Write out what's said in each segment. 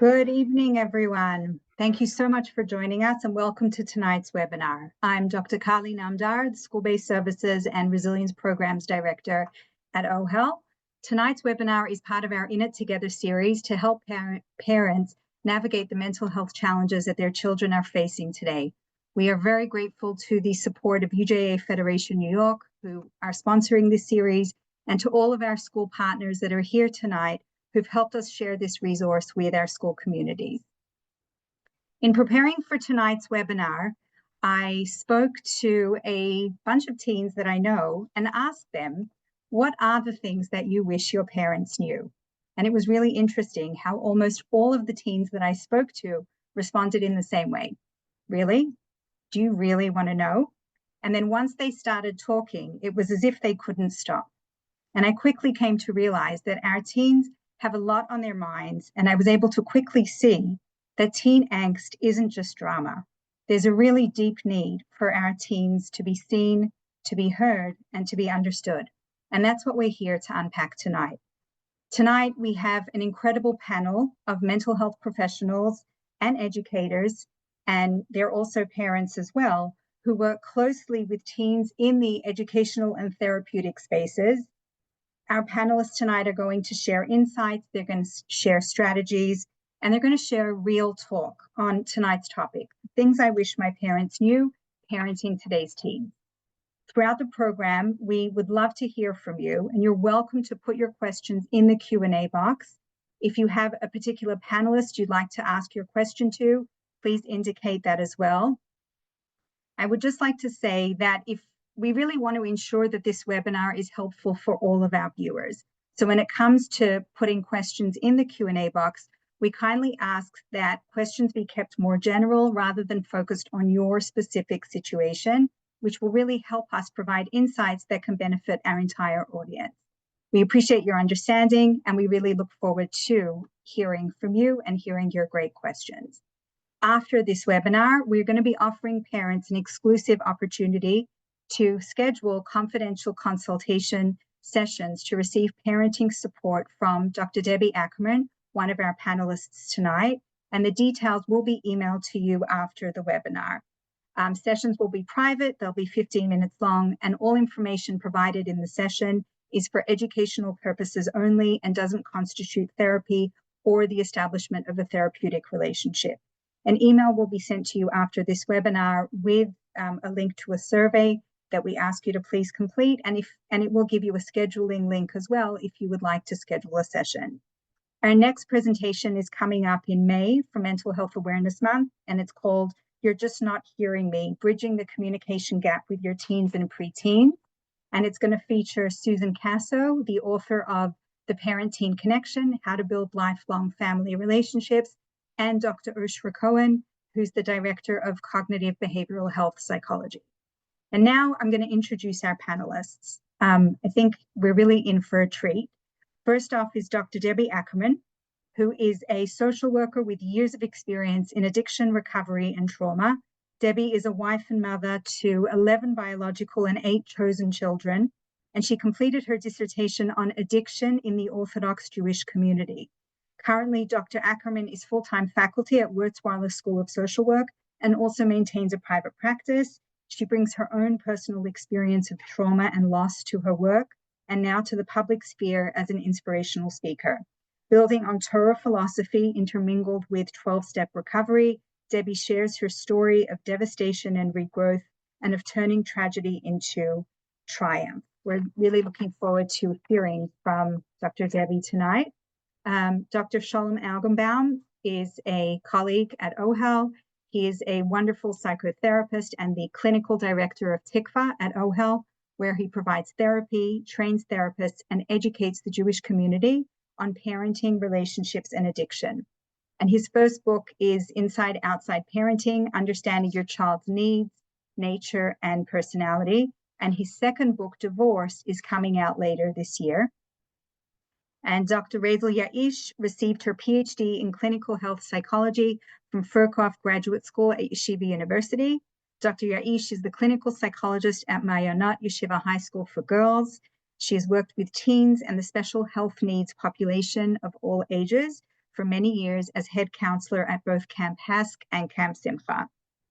Good evening, everyone. Thank you so much for joining us and welcome to tonight's webinar. I'm Dr. Kali Namdar, the School-Based Services and Resilience Programs Director at OHEL. Tonight's webinar is part of our In It Together series to help parents navigate the mental health challenges that their children are facing today. We are very grateful to the support of UJA Federation New York, who are sponsoring this series, and to all of our school partners that are here tonight who've helped us share this resource with our school communities. In preparing for tonight's webinar, I spoke to a bunch of teens that I know and asked them, what are the things that you wish your parents knew? And it was really interesting how almost all of the teens that I spoke to responded in the same way. Really? Do you really want to know? And then once they started talking, it was as if they couldn't stop. And I quickly came to realize that our teens have a lot on their minds, and I was able to quickly see that teen angst isn't just drama. There's a really deep need for our teens to be seen, to be heard, and to be understood. And that's what we're here to unpack tonight. Tonight, we have an incredible panel of mental health professionals and educators, and they're also parents as well, who work closely with teens in the educational and therapeutic spaces. Our panelists tonight are going to share insights, they're going to share strategies, and they're going to share real talk on tonight's topic, things I wish my parents knew, parenting today's teens. Throughout the program, we would love to hear from you, and you're welcome to put your questions in the Q&A box. If you have a particular panelist you'd like to ask your question to, please indicate that as well. I would just like to say that if we really want to ensure that this webinar is helpful for all of our viewers. So when it comes to putting questions in the Q&A box, we kindly ask that questions be kept more general rather than focused on your specific situation, which will really help us provide insights that can benefit our entire audience. We appreciate your understanding, and we really look forward to hearing from you and hearing your great questions. After this webinar, we're going to be offering parents an exclusive opportunity to schedule confidential consultation sessions to receive parenting support from Dr. Debbie Ackerman, one of our panelists tonight, and the details will be emailed to you after the webinar. Sessions will be private, they'll be 15 minutes long, and all information provided in the session is for educational purposes only and doesn't constitute therapy or the establishment of a therapeutic relationship. An email will be sent to you after this webinar with a link to a survey that we ask you to please complete, and it will give you a scheduling link as well if you would like to schedule a session. Our next presentation is coming up in May for Mental Health Awareness Month, and it's called You're Just Not Hearing Me, Bridging the Communication Gap with Your Teens and Preteens. And it's going to feature Susan Casso, the author of The Parent-Teen Connection, How to Build Lifelong Family Relationships, and Dr. Ushra Cohen, who's the Director of Cognitive Behavioral Health Psychology. And now I'm going to introduce our panelists. I think we're really in for a treat. First off is Dr. Debbie Ackerman, who is a social worker with years of experience in addiction, recovery, and trauma. Debbie is a wife and mother to 11 biological and 8 chosen children, and she completed her dissertation on addiction in the Orthodox Jewish community. Currently, Dr. Ackerman is full-time faculty at Wurzweiler School of Social Work and also maintains a private practice. She brings her own personal experience of trauma and loss to her work, and now to the public sphere as an inspirational speaker. Building on Torah philosophy intermingled with 12-step recovery, Debbie shares her story of devastation and regrowth and of turning tragedy into triumph. We're really looking forward to hearing from Dr. Debbie tonight. Dr. Sholem Augenbaum is a colleague at OHEL. He is a wonderful psychotherapist and the clinical director of Tikva at OHEL, where he provides therapy, trains therapists, and educates the Jewish community on parenting, relationships, and addiction. And his first book is Inside Outside Parenting, Understanding Your Child's Needs, Nature, and Personality. And his second book, Divorce, is coming out later this year. And Dr. Razel Yaish received her PhD in clinical health psychology from Furkov Graduate School at Yeshiva University. Dr. Yaish is the clinical psychologist at Ma'ayanot Yeshiva High School for Girls. She has worked with teens and the special health needs population of all ages, for many years as head counselor at both Camp HASC and Camp Simcha.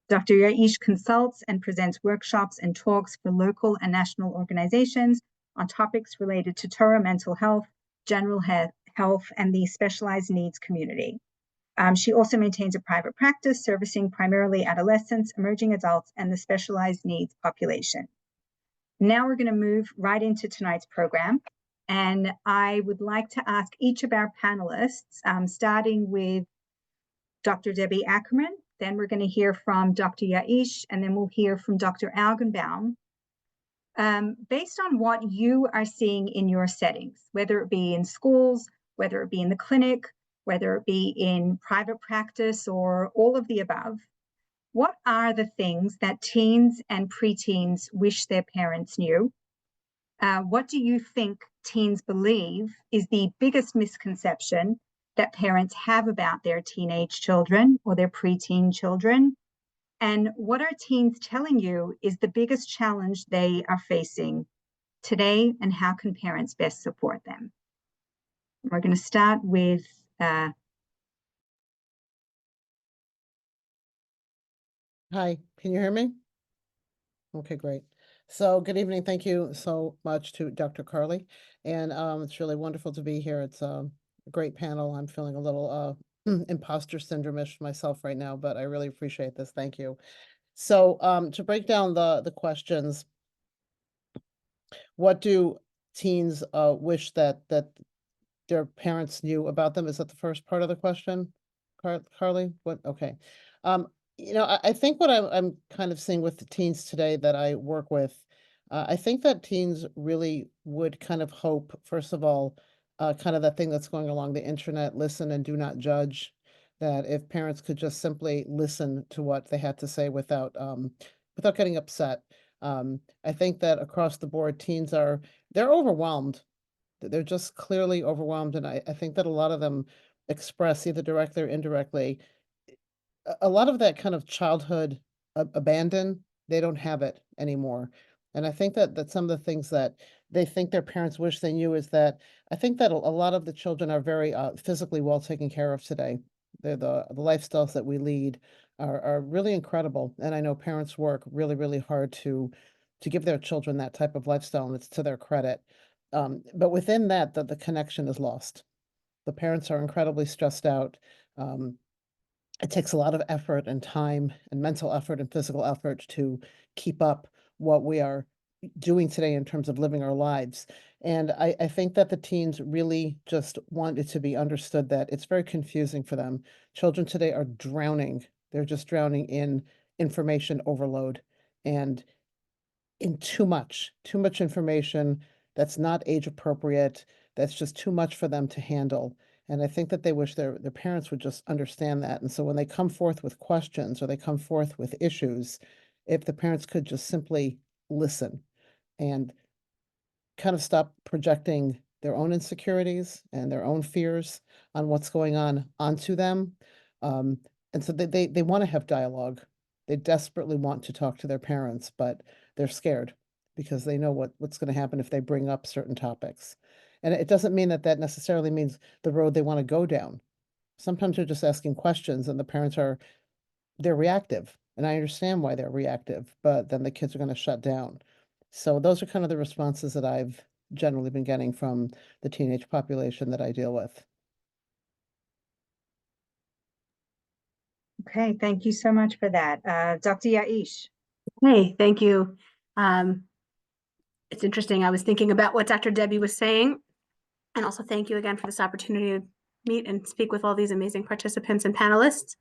Dr. Yaish consults and presents workshops and talks for local and national organizations on topics related to Torah mental health, general health, and the specialized needs community. She also maintains a private practice servicing primarily adolescents, emerging adults, and the specialized needs population. Now we're going to move right into tonight's program. And I would like to ask each of our panelists, starting with Dr. Debbie Ackerman, then we're going to hear from Dr. Yaish, and then we'll hear from Dr. Algenbaum. Based on what you are seeing in your settings, whether it be in schools, whether it be in the clinic, whether it be in private practice or all of the above, what are the things that teens and preteens wish their parents knew? What do you think teens believe is the biggest misconception that parents have about their teenage children or their preteen children? And what are teens telling you is the biggest challenge they are facing today, and how can parents best support them? We're going to start with Hi, can you hear me? Okay, great. So good evening. Thank you so much to Dr. Carly. And it's really wonderful to be here. It's a great panel. I'm feeling a little imposter syndrome-ish myself right now, but I really appreciate this. Thank you. So to break down the questions, what do teens wish that their parents knew about them? Is that the first part of the question, Carly? What? Okay. I think what I'm kind of seeing with the teens today that I work with, I think that teens really would kind of hope, first of all, kind of that thing that's going along the internet, listen and do not judge, that if parents could just simply listen to what they had to say without getting upset. I think that across the board, they're overwhelmed. They're just clearly overwhelmed, and I think that a lot of them express, either directly or indirectly, a lot of that kind of childhood abandon. They don't have it anymore. And I think that some of the things that they think their parents wish they knew is that I think that a lot of the children are very physically well taken care of today. The lifestyles that we lead are really incredible. And I know parents work really, really hard to give their children that type of lifestyle, and it's to their credit. But within that, the connection is lost. The parents are incredibly stressed out. It takes a lot of effort and time and mental effort and physical effort to keep up what we are doing today in terms of living our lives. And I think that the teens really just want it to be understood that it's very confusing for them. Children today are drowning. They're just drowning in information overload and in too much information that's not age appropriate, that's just too much for them to handle. And I think that they wish their parents would just understand that. And so when they come forth with questions or they come forth with issues, if the parents could just simply listen and kind of stop projecting their own insecurities and their own fears on what's going on onto them. And so they want to have dialogue. They desperately want to talk to their parents, but they're scared because they know what's going to happen if they bring up certain topics. And it doesn't mean that necessarily means the road they want to go down. Sometimes they're just asking questions and the parents they're reactive. And I understand why they're reactive, but then the kids are going to shut down. So those are kind of the responses that I've generally been getting from the teenage population that I deal with. Okay, thank you so much for that. Dr. Yaish. Hey, thank you. It's interesting. I was thinking about what Dr. Debbie was saying, and also thank you again for this opportunity to meet and speak with all these amazing participants and panelists.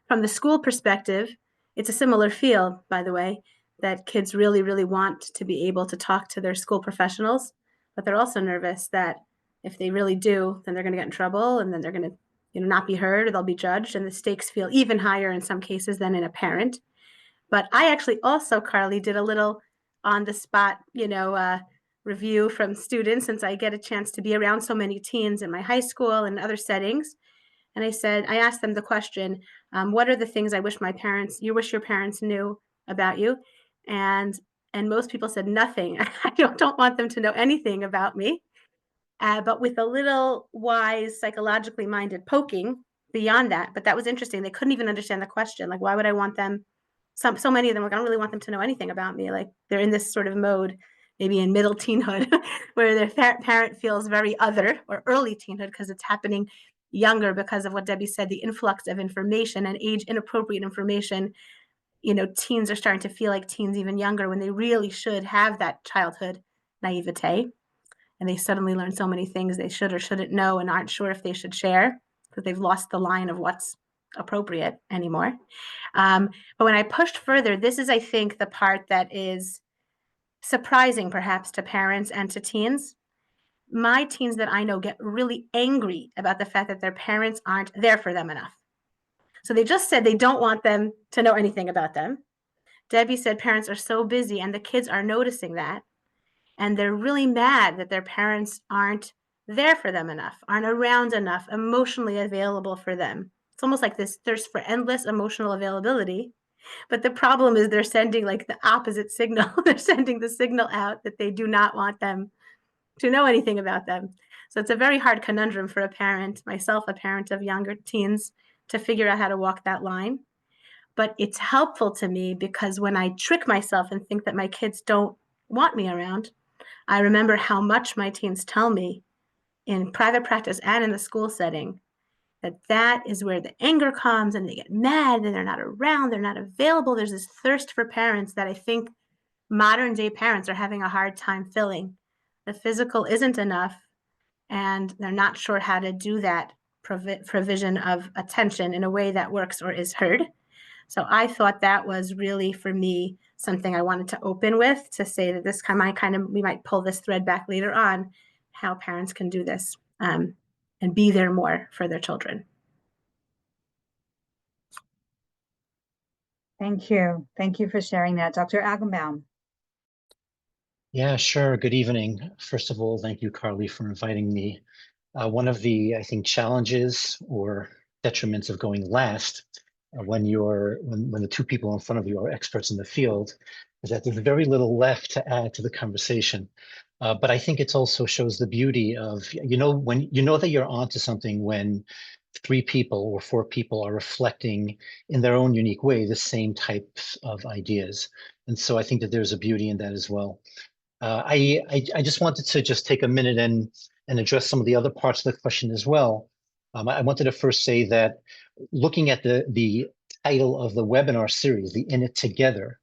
From the school perspective, it's a similar feel, by the way, that kids really, really want to be able to talk to their school professionals, but they're also nervous that if they really do, then they're going to get in trouble, and then they're going to, not be heard, or they'll be judged, and the stakes feel even higher in some cases than in a parent. But I actually also, Carly, did a little on the spot, review from students, since I get a chance to be around so many teens in my high school and other settings. And I asked them the question, what are the things you wish your parents knew about you? And most people said nothing. I don't want them to know anything about me. but with a little wise, psychologically minded poking beyond that. But that was interesting. They couldn't even understand the question. Like, why would I want them? So many of them, like, I don't really want them to know anything about me. Like, they're in this sort of mode, maybe in middle teenhood, where their parent feels very other, or early teenhood, because it's happening younger because of what Debbie said, the influx of information and age inappropriate information. Teens are starting to feel like teens even younger when they really should have that childhood naivete. And they suddenly learn so many things they should or shouldn't know and aren't sure if they should share because they've lost the line of what's appropriate anymore. But when I pushed further, this is, I think, the part that is surprising perhaps to parents and to teens. My teens that I know get really angry about the fact that their parents aren't there for them enough. So they just said they don't want them to know anything about them. Debbie said parents are so busy and the kids are noticing that. And they're really mad that their parents aren't there for them enough, aren't around enough, emotionally available for them. It's almost like this thirst for endless emotional availability. But the problem is they're sending like the opposite signal. They're sending the signal out that they do not want them to know anything about them. So it's a very hard conundrum for a parent, myself, a parent of younger teens, to figure out how to walk that line. But it's helpful to me because when I trick myself and think that my kids don't want me around, I remember how much my teens tell me in private practice and in the school setting that is where the anger comes and they get mad and they're not around, they're not available. There's this thirst for parents that I think modern day parents are having a hard time filling. The physical isn't enough and they're not sure how to do that provision of attention in a way that works or is heard. So I thought that was really, for me, something I wanted to open with, to say that we might pull this thread back later on, how parents can do this and be there more for their children. Thank you. Thank you for sharing that. Dr. Agambaum. Yeah, sure. Good evening. First of all, thank you, Carly, for inviting me. One of the, I think, challenges or detriments of going last when the two people in front of you are experts in the field is that there's very little left to add to the conversation. But I think it also shows the beauty of, when you know that you're onto something when 3 people or 4 people are reflecting in their own unique way the same types of ideas. And so I think that there's a beauty in that as well. I just wanted to just take a minute and address some of the other parts of the question as well. I wanted to first say that looking at the title of the webinar series, the In It Together,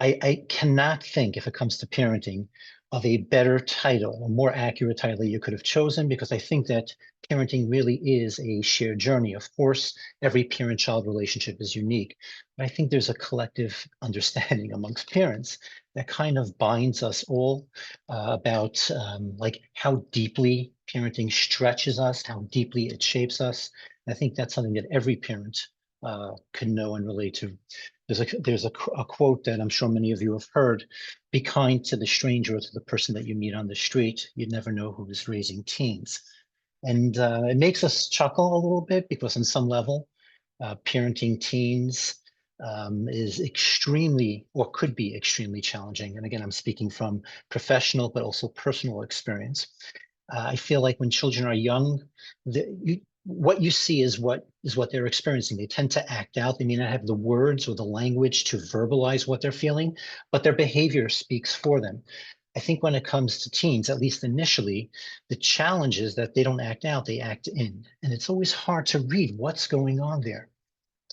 I cannot think, if it comes to parenting, of a better title, a more accurate title you could have chosen, because I think that parenting really is a shared journey. Of course, every parent-child relationship is unique, but I think there's a collective understanding amongst parents that kind of binds us all about like how deeply parenting stretches us, how deeply it shapes us. And I think that's something that every parent can know and relate to. There's a quote that I'm sure many of you have heard: be kind to the stranger or to the person that you meet on the street. You never know who is raising teens. And it makes us chuckle a little bit because on some level, parenting teens is extremely, or could be extremely challenging. And again, I'm speaking from professional, but also personal experience. I feel like when children are young, what you see is what they're experiencing. They tend to act out. They may not have the words or the language to verbalize what they're feeling, but their behavior speaks for them. I think when it comes to teens, at least initially, the challenge is that they don't act out, they act in. And it's always hard to read what's going on there.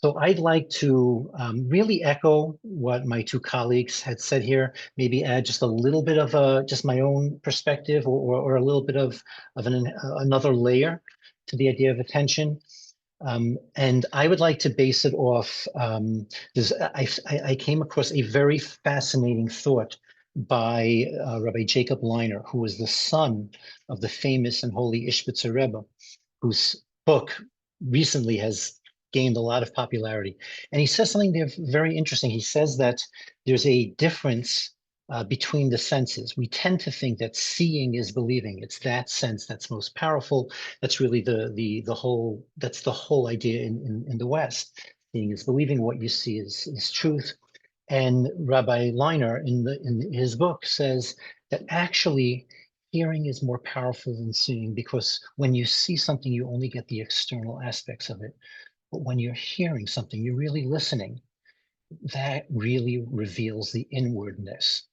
So I'd like to really echo what my 2 colleagues had said here, maybe add just a little bit of just my own perspective or a little bit of another layer to the idea of attention. And I would like to base it off, I came across a very fascinating thought by Rabbi Jacob Leiner, who was the son of the famous and holy Ishbitzer Rebbe, whose book recently has gained a lot of popularity. And he says something there very interesting. He says that there's a difference between the senses. We tend to think that seeing is believing. It's that sense that's most powerful. That's really the whole idea in the West. Seeing is believing. What you see is truth. And Rabbi Leiner in his book says that actually hearing is more powerful than seeing, because when you see something, you only get the external aspects of it. But when you're hearing something, you're really listening. That really reveals the inwardness.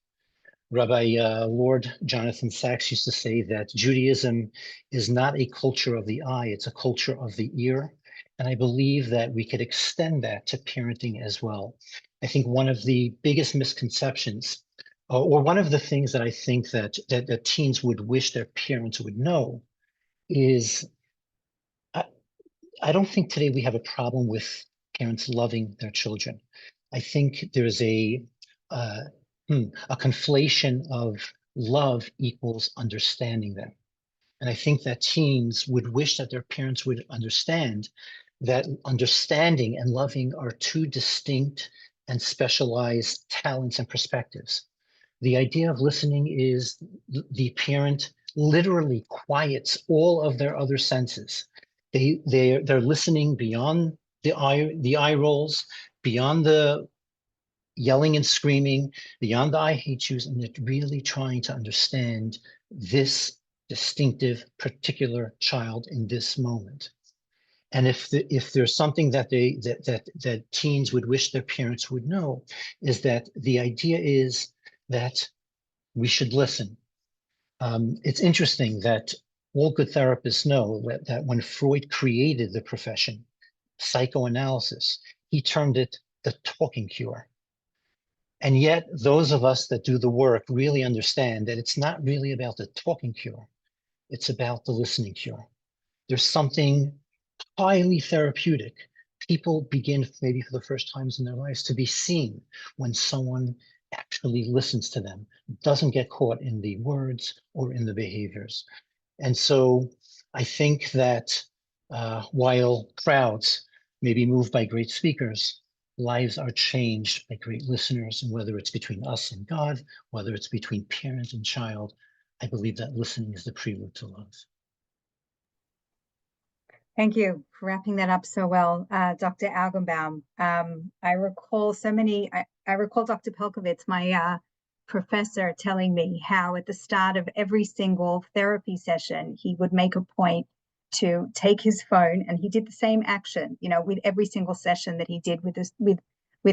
Rabbi Lord Jonathan Sacks used to say that Judaism is not a culture of the eye, it's a culture of the ear. And I believe that we could extend that to parenting as well. I think one of the biggest misconceptions, or one of the things that I think that teens would wish their parents would know, is I don't think today we have a problem with parents loving their children. I think there's a conflation of love equals understanding them. And I think that teens would wish that their parents would understand that understanding and loving are two distinct and specialized talents and perspectives. The idea of listening is the parent literally quiets all of their other senses. They're listening beyond the eye rolls, beyond the yelling and screaming, beyond the I hate yous, and they're really trying to understand this distinctive particular child in this moment. And if there's something that that teens would wish their parents would know, is that the idea is that we should listen. It's interesting that all good therapists know that when Freud created the profession, psychoanalysis, he termed it the talking cure. And yet those of us that do the work really understand that it's not really about the talking cure. It's about the listening cure. There's something highly therapeutic. People begin maybe for the first times in their lives to be seen when someone actually listens to them, doesn't get caught in the words or in the behaviors. And so I think that while crowds may be moved by great speakers, lives are changed by great listeners. And whether it's between us and God, whether it's between parent and child, I believe that listening is the prelude to love. Thank you for wrapping that up so well, Dr. Algenbaum. I recall I recall Dr. Pelkovitz, my professor, telling me how at the start of every single therapy session, he would make a point to take his phone, and he did the same action, with every single session that he did with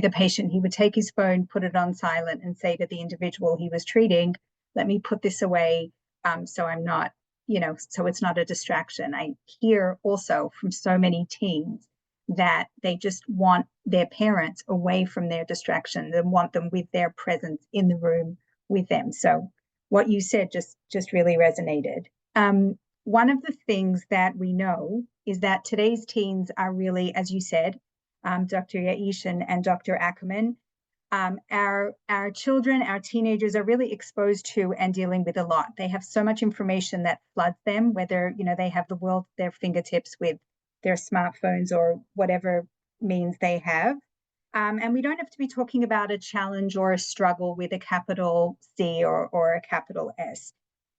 a patient. He would take his phone, put it on silent, and say to the individual he was treating, let me put this away so I'm not, so it's not a distraction. I hear also from so many teens that they just want their parents away from their distractions and want them with their presence in the room with them. So what you said just really resonated. One of the things that we know is that today's teens are really, as you said, Dr. Yaish and Dr. Ackerman, our children, our teenagers are really exposed to and dealing with a lot. They have so much information that floods them, whether, they have the world at their fingertips with their smartphones or whatever means they have. And we don't have to be talking about a challenge or a struggle with a capital C or a capital S.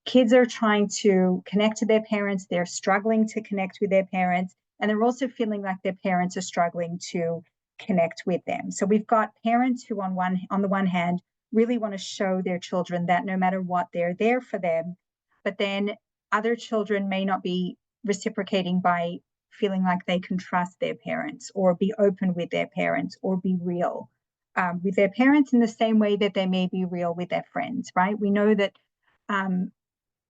Kids are trying to connect to their parents. They're struggling to connect with their parents. And they're also feeling like their parents are struggling to connect with them. So we've got parents who on the one hand really want to show their children that no matter what, they're there for them, but then other children may not be reciprocating by feeling like they can trust their parents or be open with their parents or be real with their parents in the same way that they may be real with their friends, right? We know that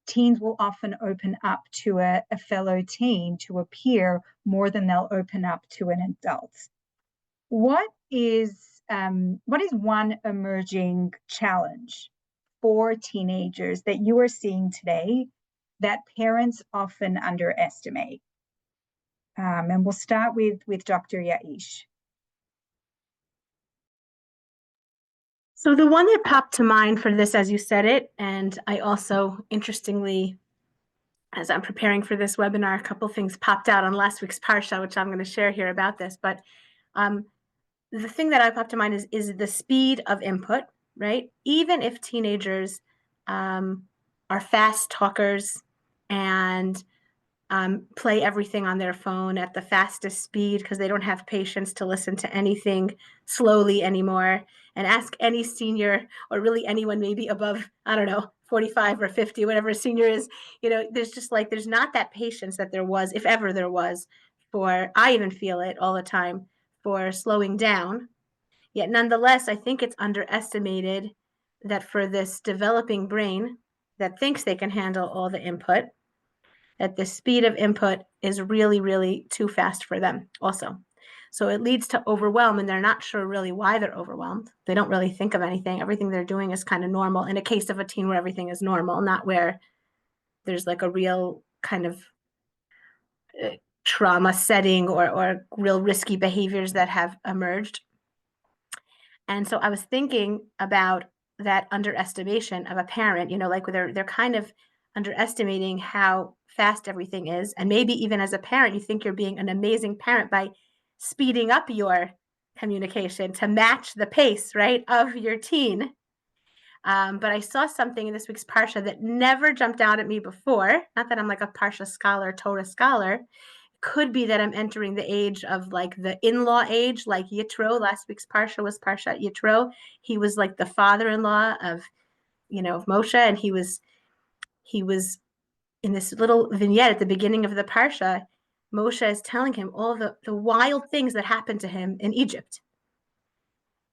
teens will often open up to a fellow teen, to a peer, more than they'll open up to an adult. What is one emerging challenge for teenagers that you are seeing today that parents often underestimate? And we'll start with Dr. Yaish. So the one that popped to mind for this, as you said it, and I also, interestingly, as I'm preparing for this webinar, a couple things popped out on last week's Parsha, which I'm going to share here about this. But the thing that I popped to mind is the speed of input, right? Even if teenagers are fast talkers and play everything on their phone at the fastest speed because they don't have patience to listen to anything slowly anymore, and ask any senior or really anyone maybe above, 40 45 or 50, whatever a senior is, there's just like, there's not that patience that there was, if ever there was, I even feel it all the time, for slowing down. Yet nonetheless, I think it's underestimated that for this developing brain that thinks they can handle all the input, that the speed of input is really, really too fast for them also. So it leads to overwhelm, and they're not sure really why they're overwhelmed. They don't really think of anything. Everything they're doing is kind of normal, in a case of a teen where everything is normal, not where there's like a real kind of trauma setting or real risky behaviors that have emerged. And so I was thinking about that underestimation of a parent, like they're kind of underestimating how fast everything is. And maybe even as a parent, you think you're being an amazing parent by speeding up your communication to match the pace, right, of your teen. But I saw something in this week's Parsha that never jumped out at me before. Not that I'm like a Parsha scholar, Torah scholar. Could be that I'm entering the age of like the in-law age, like Yitro. Last week's Parsha was Parshat Yitro. He was like the father-in-law of Moshe, and he was in this little vignette at the beginning of the Parsha. Moshe is telling him all the wild things that happened to him in Egypt.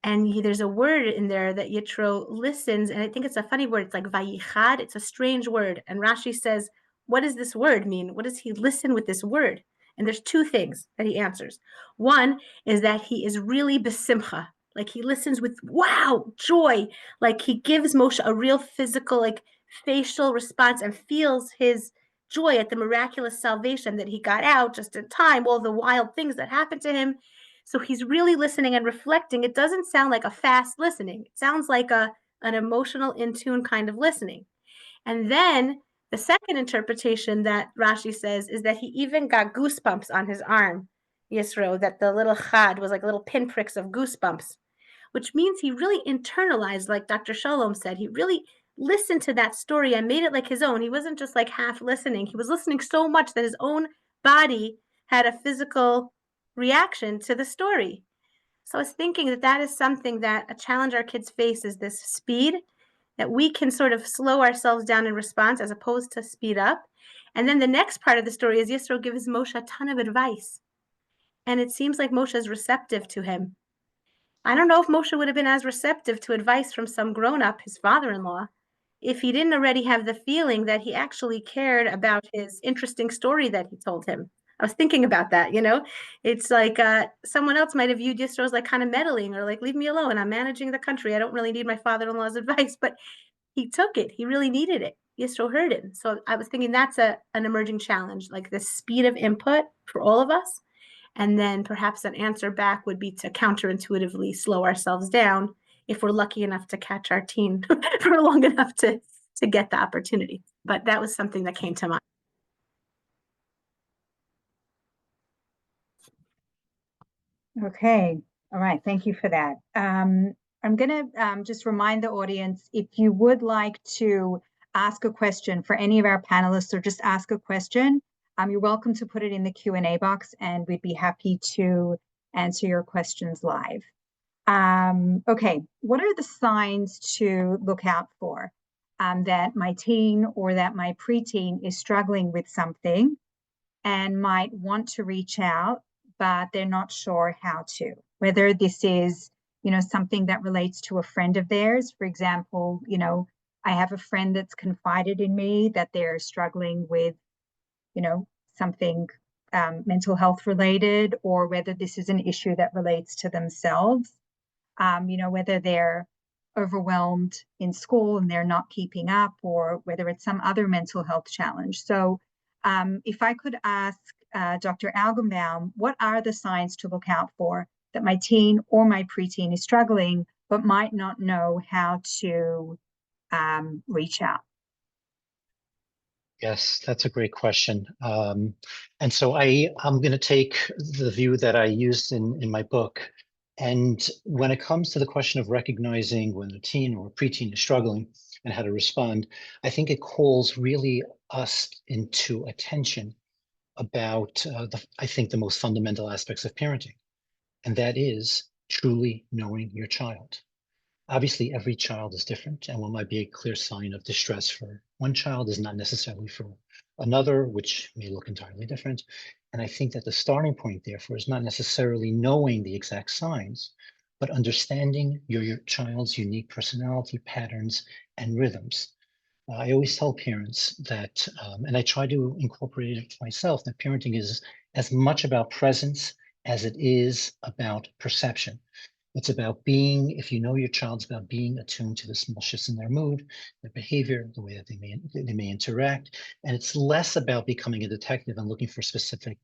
And there's a word in there that Yitro listens, and I think it's a funny word. It's like vayichad. It's a strange word. And Rashi says, what does this word mean? What does he listen with this word? And there's two things that he answers. One is that he is really besimcha, like he listens with wow, joy, like he gives Moshe a real physical, like facial response, and feels his joy at the miraculous salvation that he got out just in time, all the wild things that happened to him. So he's really listening and reflecting. It doesn't sound like a fast listening. It sounds like an emotional, in tune kind of listening. And then the second interpretation that Rashi says is that he even got goosebumps on his arm, Yisro, that the little chad was like little pinpricks of goosebumps, which means he really internalized, like Dr. Shalom said, he really listened to that story and made it like his own. He wasn't just like half listening. He was listening so much that his own body had a physical reaction to the story. So I was thinking that is something that a challenge our kids face, is this speed, that we can sort of slow ourselves down in response as opposed to speed up. And then the next part of the story is Yisro gives Moshe a ton of advice. And it seems like Moshe is receptive to him. I don't know if Moshe would have been as receptive to advice from some grown-up, his father-in-law, if he didn't already have the feeling that he actually cared about his interesting story that he told him. I was thinking about that, It's like someone else might have viewed Yisro as like kind of meddling, or like, leave me alone, I'm managing the country, I don't really need my father-in-law's advice. But he took it. He really needed it. Yisro heard him. So I was thinking that's an emerging challenge, like the speed of input for all of us. And then perhaps an answer back would be to counterintuitively slow ourselves down if we're lucky enough to catch our teen for long enough to get the opportunity. But that was something that came to mind. Okay. All right. Thank you for that. I'm going to just remind the audience, if you would like to ask a question for any of our panelists, or just ask a question, you're welcome to put it in the Q&A box, and we'd be happy to answer your questions live. Okay. What are the signs to look out for that my teen or that my preteen is struggling with something and might want to reach out, but they're not sure how to? Whether this is, something that relates to a friend of theirs. For example, I have a friend that's confided in me that they're struggling with, something mental health related, or whether this is an issue that relates to themselves, whether they're overwhelmed in school and they're not keeping up, or whether it's some other mental health challenge. So if I could ask Dr. Algenbaum, what are the signs to look out for that my teen or my preteen is struggling, but might not know how to reach out? Yes, that's a great question. And so I'm going to take the view that I used in my book. And when it comes to the question of recognizing when a teen or a preteen is struggling and how to respond, I think it calls really us into attention about I think the most fundamental aspects of parenting, and that is truly knowing your child. Obviously, every child is different, and what might be a clear sign of distress for one child is not necessarily for another, which may look entirely different. And I think that the starting point, therefore, is not necessarily knowing the exact signs, but understanding your child's unique personality patterns and rhythms. I always tell parents that, and I try to incorporate it myself, that parenting is as much about presence as it is about perception. It's about being, if you know your child's about being attuned to the small shifts in their mood, their behavior, the way that they may interact. And it's less about becoming a detective and looking for specific,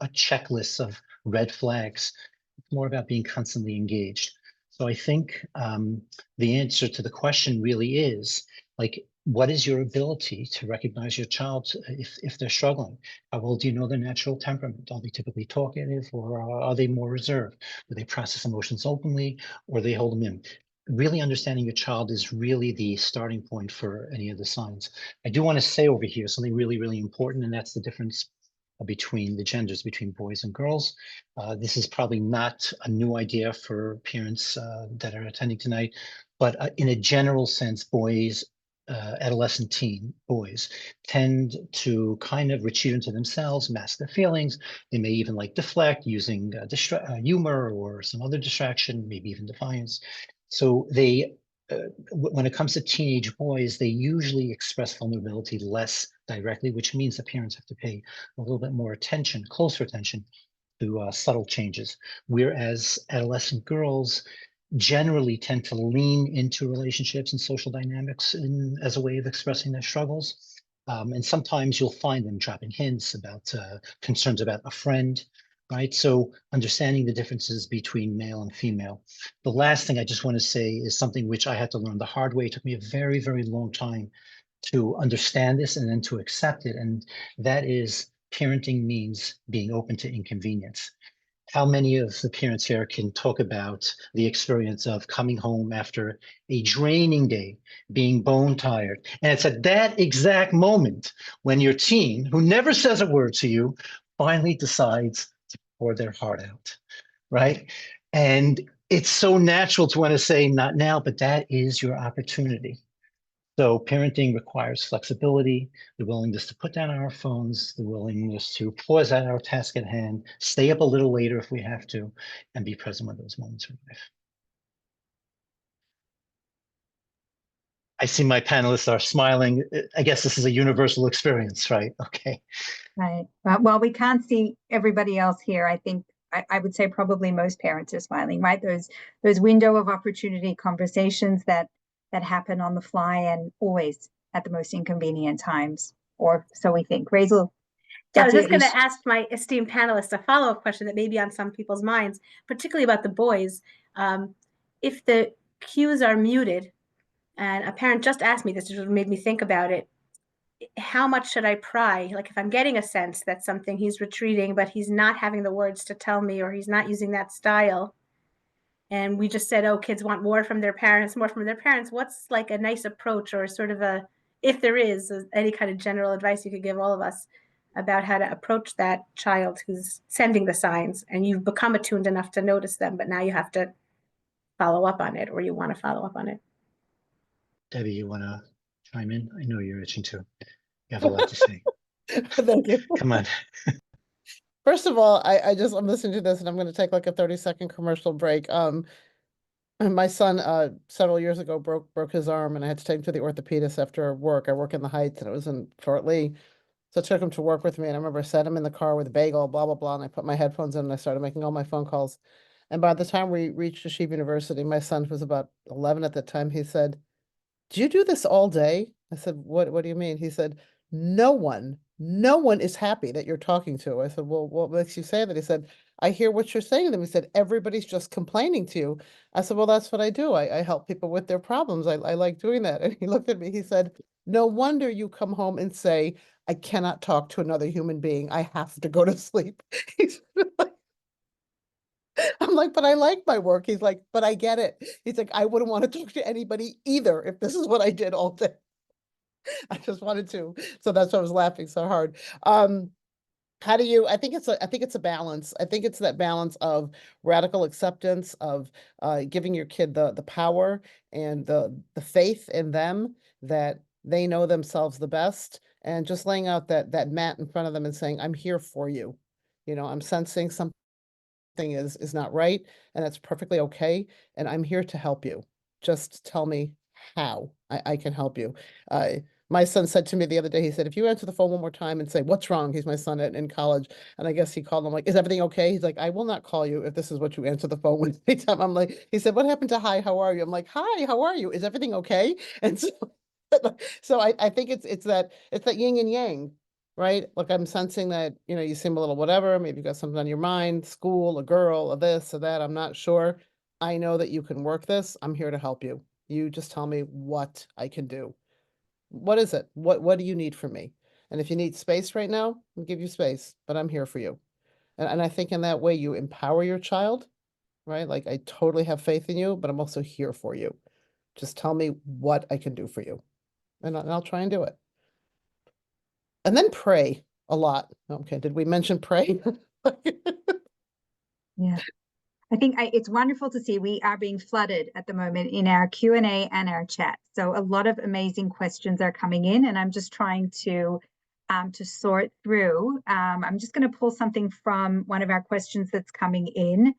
a checklist of red flags. It's more about being constantly engaged. So I think the answer to the question really is like, what is your ability to recognize your child if they're struggling? How well do you know their natural temperament? Are they typically talkative, or are they more reserved? Do they process emotions openly, or they hold them in? Really understanding your child is really the starting point for any of the signs. I do want to say over here something really, really important, and that's the difference between the genders, between boys and girls. This is probably not a new idea for parents that are attending tonight, but in a general sense, boys, adolescent teen boys, tend to kind of retreat into themselves, mask their feelings. They may even like deflect using humor or some other distraction, maybe even defiance. So when it comes to teenage boys, they usually express vulnerability less directly, which means that parents have to pay a little bit more attention, closer attention to subtle changes. Whereas adolescent girls generally tend to lean into relationships and social dynamics as a way of expressing their struggles. And sometimes you'll find them dropping hints about concerns about a friend, right? So understanding the differences between male and female. The last thing I just want to say is something which I had to learn the hard way. It took me a very, very long time to understand this and then to accept it. And that is, parenting means being open to inconvenience. How many of the parents here can talk about the experience of coming home after a draining day, being bone tired? And it's at that exact moment when your teen, who never says a word to you, finally decides to pour their heart out, right? And it's so natural to want to say, not now, but that is your opportunity. So parenting requires flexibility, the willingness to put down our phones, the willingness to pause at our task at hand, stay up a little later if we have to, and be present with those moments of life. I see my panelists are smiling. I guess this is a universal experience, right? Okay. Right. Well, we can't see everybody else here. I think I would say probably most parents are smiling, right? Those window of opportunity conversations that happen on the fly and always at the most inconvenient times, or so we think. Razel. I was just going to ask my esteemed panelists a follow-up question that may be on some people's minds, particularly about the boys. If the cues are muted, and a parent just asked me this, which made me think about it, how much should I pry? Like if I'm getting a sense that something, he's retreating, but he's not having the words to tell me, or he's not using that style. And we just said, oh, kids want more from their parents, more from their parents. What's like a nice approach, or sort of if there is any kind of general advice you could give all of us about how to approach that child who's sending the signs, and you've become attuned enough to notice them, but now you have to follow up on it, or you want to follow up on it. Debbie, you want to chime in? I know you're itching too. You have a lot to say. Thank you. Come on. First of all, I'm listening to this and I'm going to take like a 30-second commercial break. My son, several years ago broke his arm, and I had to take him to the orthopedist after work. I work in the Heights, and it was in Fort Lee. So I took him to work with me, and I remember I sat him in the car with a bagel, blah, blah, blah, and I put my headphones in and I started making all my phone calls. And by the time we reached Yeshiva University, my son was about 11 at the time. He said, "Do you do this all day?" I said, what do you mean? He said, no one is happy that you're talking to." I said, "Well, what makes you say that?" He said, "I hear what you're saying to them." He said, "Everybody's just complaining to you." I said, "Well, that's what I do. I help people with their problems. I like doing that." And he looked at me, he said, "No wonder you come home and say, I cannot talk to another human being. I have to go to sleep." I'm like, "But I like my work." He's like, "But I get it." He's like, "I wouldn't want to talk to anybody either if this is what I did all day." I just wanted to. So that's why I was laughing so hard. how do you, I think it's a balance. I think it's that balance of radical acceptance of giving your kid the power and the faith in them that they know themselves the best, and just laying out that mat in front of them and saying, I'm here for you. You know, I'm sensing something is not right, and that's perfectly okay, and I'm here to help you. Just tell me how I can help you. My son said to me the other day, he said, if you answer the phone one more time and say, what's wrong? He's my son in college. And I guess he called him like, is everything okay? He's like, I will not call you if this is what you answer the phone with anytime. I'm like, he said, what happened to hi, how are you? I'm like, hi, how are you? Is everything okay? And so, so I think it's that yin and yang, right? Like I'm sensing that, you know, you seem a little whatever, maybe you've got something on your mind, school, a girl, or this or that, I'm not sure. I know that you can work this. I'm here to help you. You just tell me what I can do. What is it? What do you need from me? And if you need space right now, I'll give you space, but I'm here for you. And I think in that way you empower your child, right? Like I totally have faith in you, but I'm also here for you. Just tell me what I can do for you. And I'll try and do it. And then pray a lot. Okay, did we mention pray? Yeah. I think it's wonderful to see we are being flooded at the moment in our Q&A and our chat. So a lot of amazing questions are coming in, and I'm just trying to sort through. I'm just going to pull something from one of our questions that's coming in.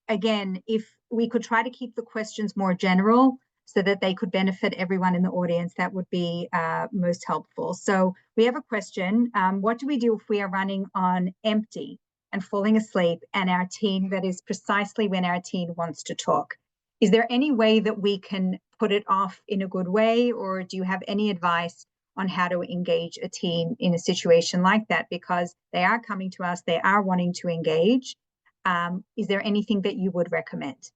Again, if we could try to keep the questions more general so that they could benefit everyone in the audience, that would be most helpful. So we have a question. What do we do if we are running on empty and falling asleep, and our teen, that is precisely when our teen wants to talk? Is there any way that we can put it off in a good way, or do you have any advice on how to engage a teen in a situation like that? Because they are coming to us, they are wanting to engage. Is there anything that you would recommend?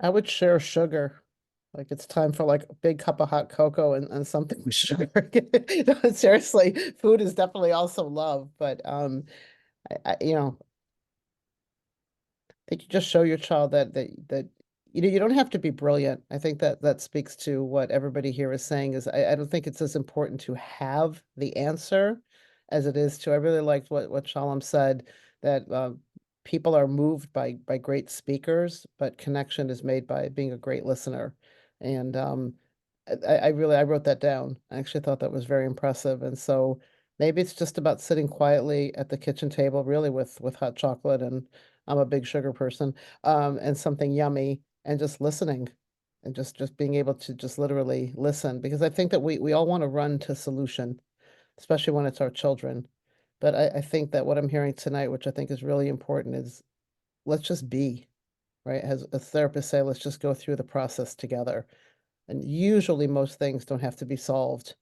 I would share sugar. Like it's time for like a big cup of hot cocoa and something with sugar. No, seriously, food is definitely also love, but you know, I think you just show your child that you know, you don't have to be brilliant. I think that speaks to what everybody here is saying is I don't think it's as important to have the answer as it is to, I really liked what Shalom said, that people are moved by great speakers, but connection is made by being a great listener. And I wrote that down. I actually thought that was very impressive. And so maybe it's just about sitting quietly at the kitchen table, really with hot chocolate, and I'm a big sugar person, and something yummy, and just listening, and just being able to just literally listen, because I think that we all want to run to solution, especially when it's our children. But I think that what I'm hearing tonight, which I think is really important, is let's just be, right? As a therapist say, let's just go through the process together. And usually most things don't have to be solved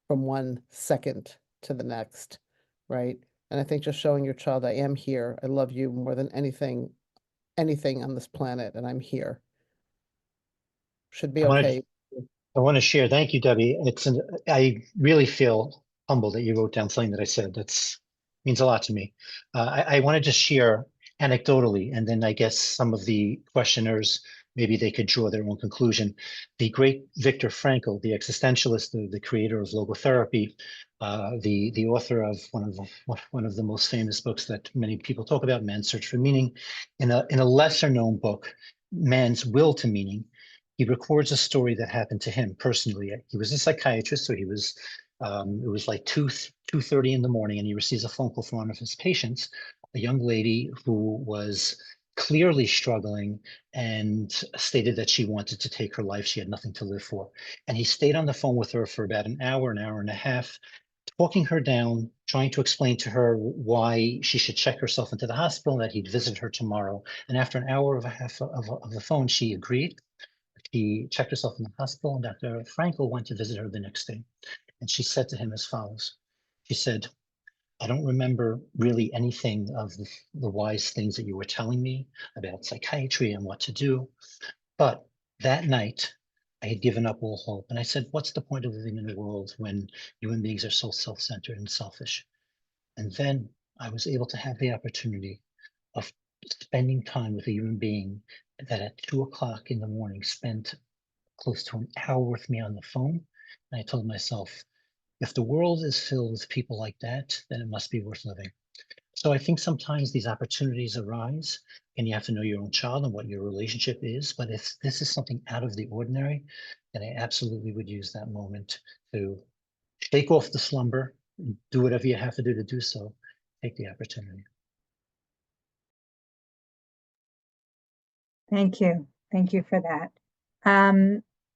from one second to the next, right? And I think just showing your child, I am here, I love you more than anything on this planet, and I'm here, should be I wanted okay. I want to share. Thank you, Debbie. I really feel humbled that you wrote down something that I said. That's means a lot to me. I wanted to share anecdotally, and then I guess some of the questioners, maybe they could draw their own conclusion. The great Viktor Frankl, the existentialist, the creator of logotherapy, the author of one of the most famous books that many people talk about, Man's Search for Meaning. In a lesser known book, Man's Will to Meaning, he records a story that happened to him personally. He was a psychiatrist, so he was. It was like 2:30 in the morning, and he receives a phone call from one of his patients, a young lady who was clearly struggling and stated that she wanted to take her life. She had nothing to live for, and he stayed on the phone with her for about an hour and a half, talking her down, trying to explain to her why she should check herself into the hospital, and that he'd visit her tomorrow. And after an hour and a half of the phone, she agreed. She checked herself in the hospital, and Dr. Frankel went to visit her the next day. And she said to him as follows. She said, I don't remember really anything of the wise things that you were telling me about psychiatry and what to do. But that night, I had given up all hope. And I said, what's the point of living in a world when human beings are so self-centered and selfish? And then I was able to have the opportunity of spending time with a human being that at 2 o'clock in the morning spent close to an hour with me on the phone. And I told myself, if the world is filled with people like that, then it must be worth living. So I think sometimes these opportunities arise and you have to know your own child and what your relationship is. But if this is something out of the ordinary, then I absolutely would use that moment to shake off the slumber, do whatever you have to do to do so. Take the opportunity. Thank you. Thank you for that.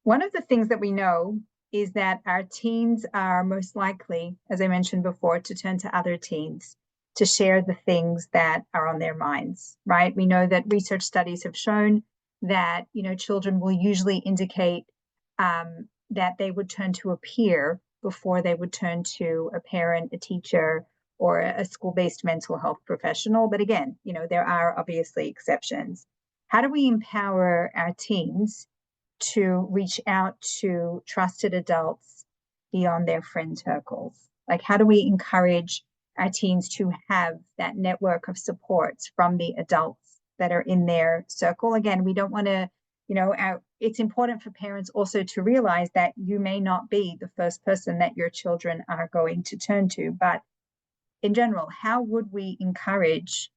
One of the things that we know is that our teens are most likely, as I mentioned before, to turn to other teens to share the things that are on their minds, right? We know that research studies have shown that, children will usually indicate that they would turn to a peer before they would turn to a parent, a teacher, or a school-based mental health professional. But again, there are obviously exceptions. How do we empower our teens to reach out to trusted adults beyond their friend circles? Like, how do we encourage our teens to have that network of supports from the adults that are in their circle? Again, we don't want to, it's important for parents also to realize that you may not be the first person that your children are going to turn to. But in general, how would we encourage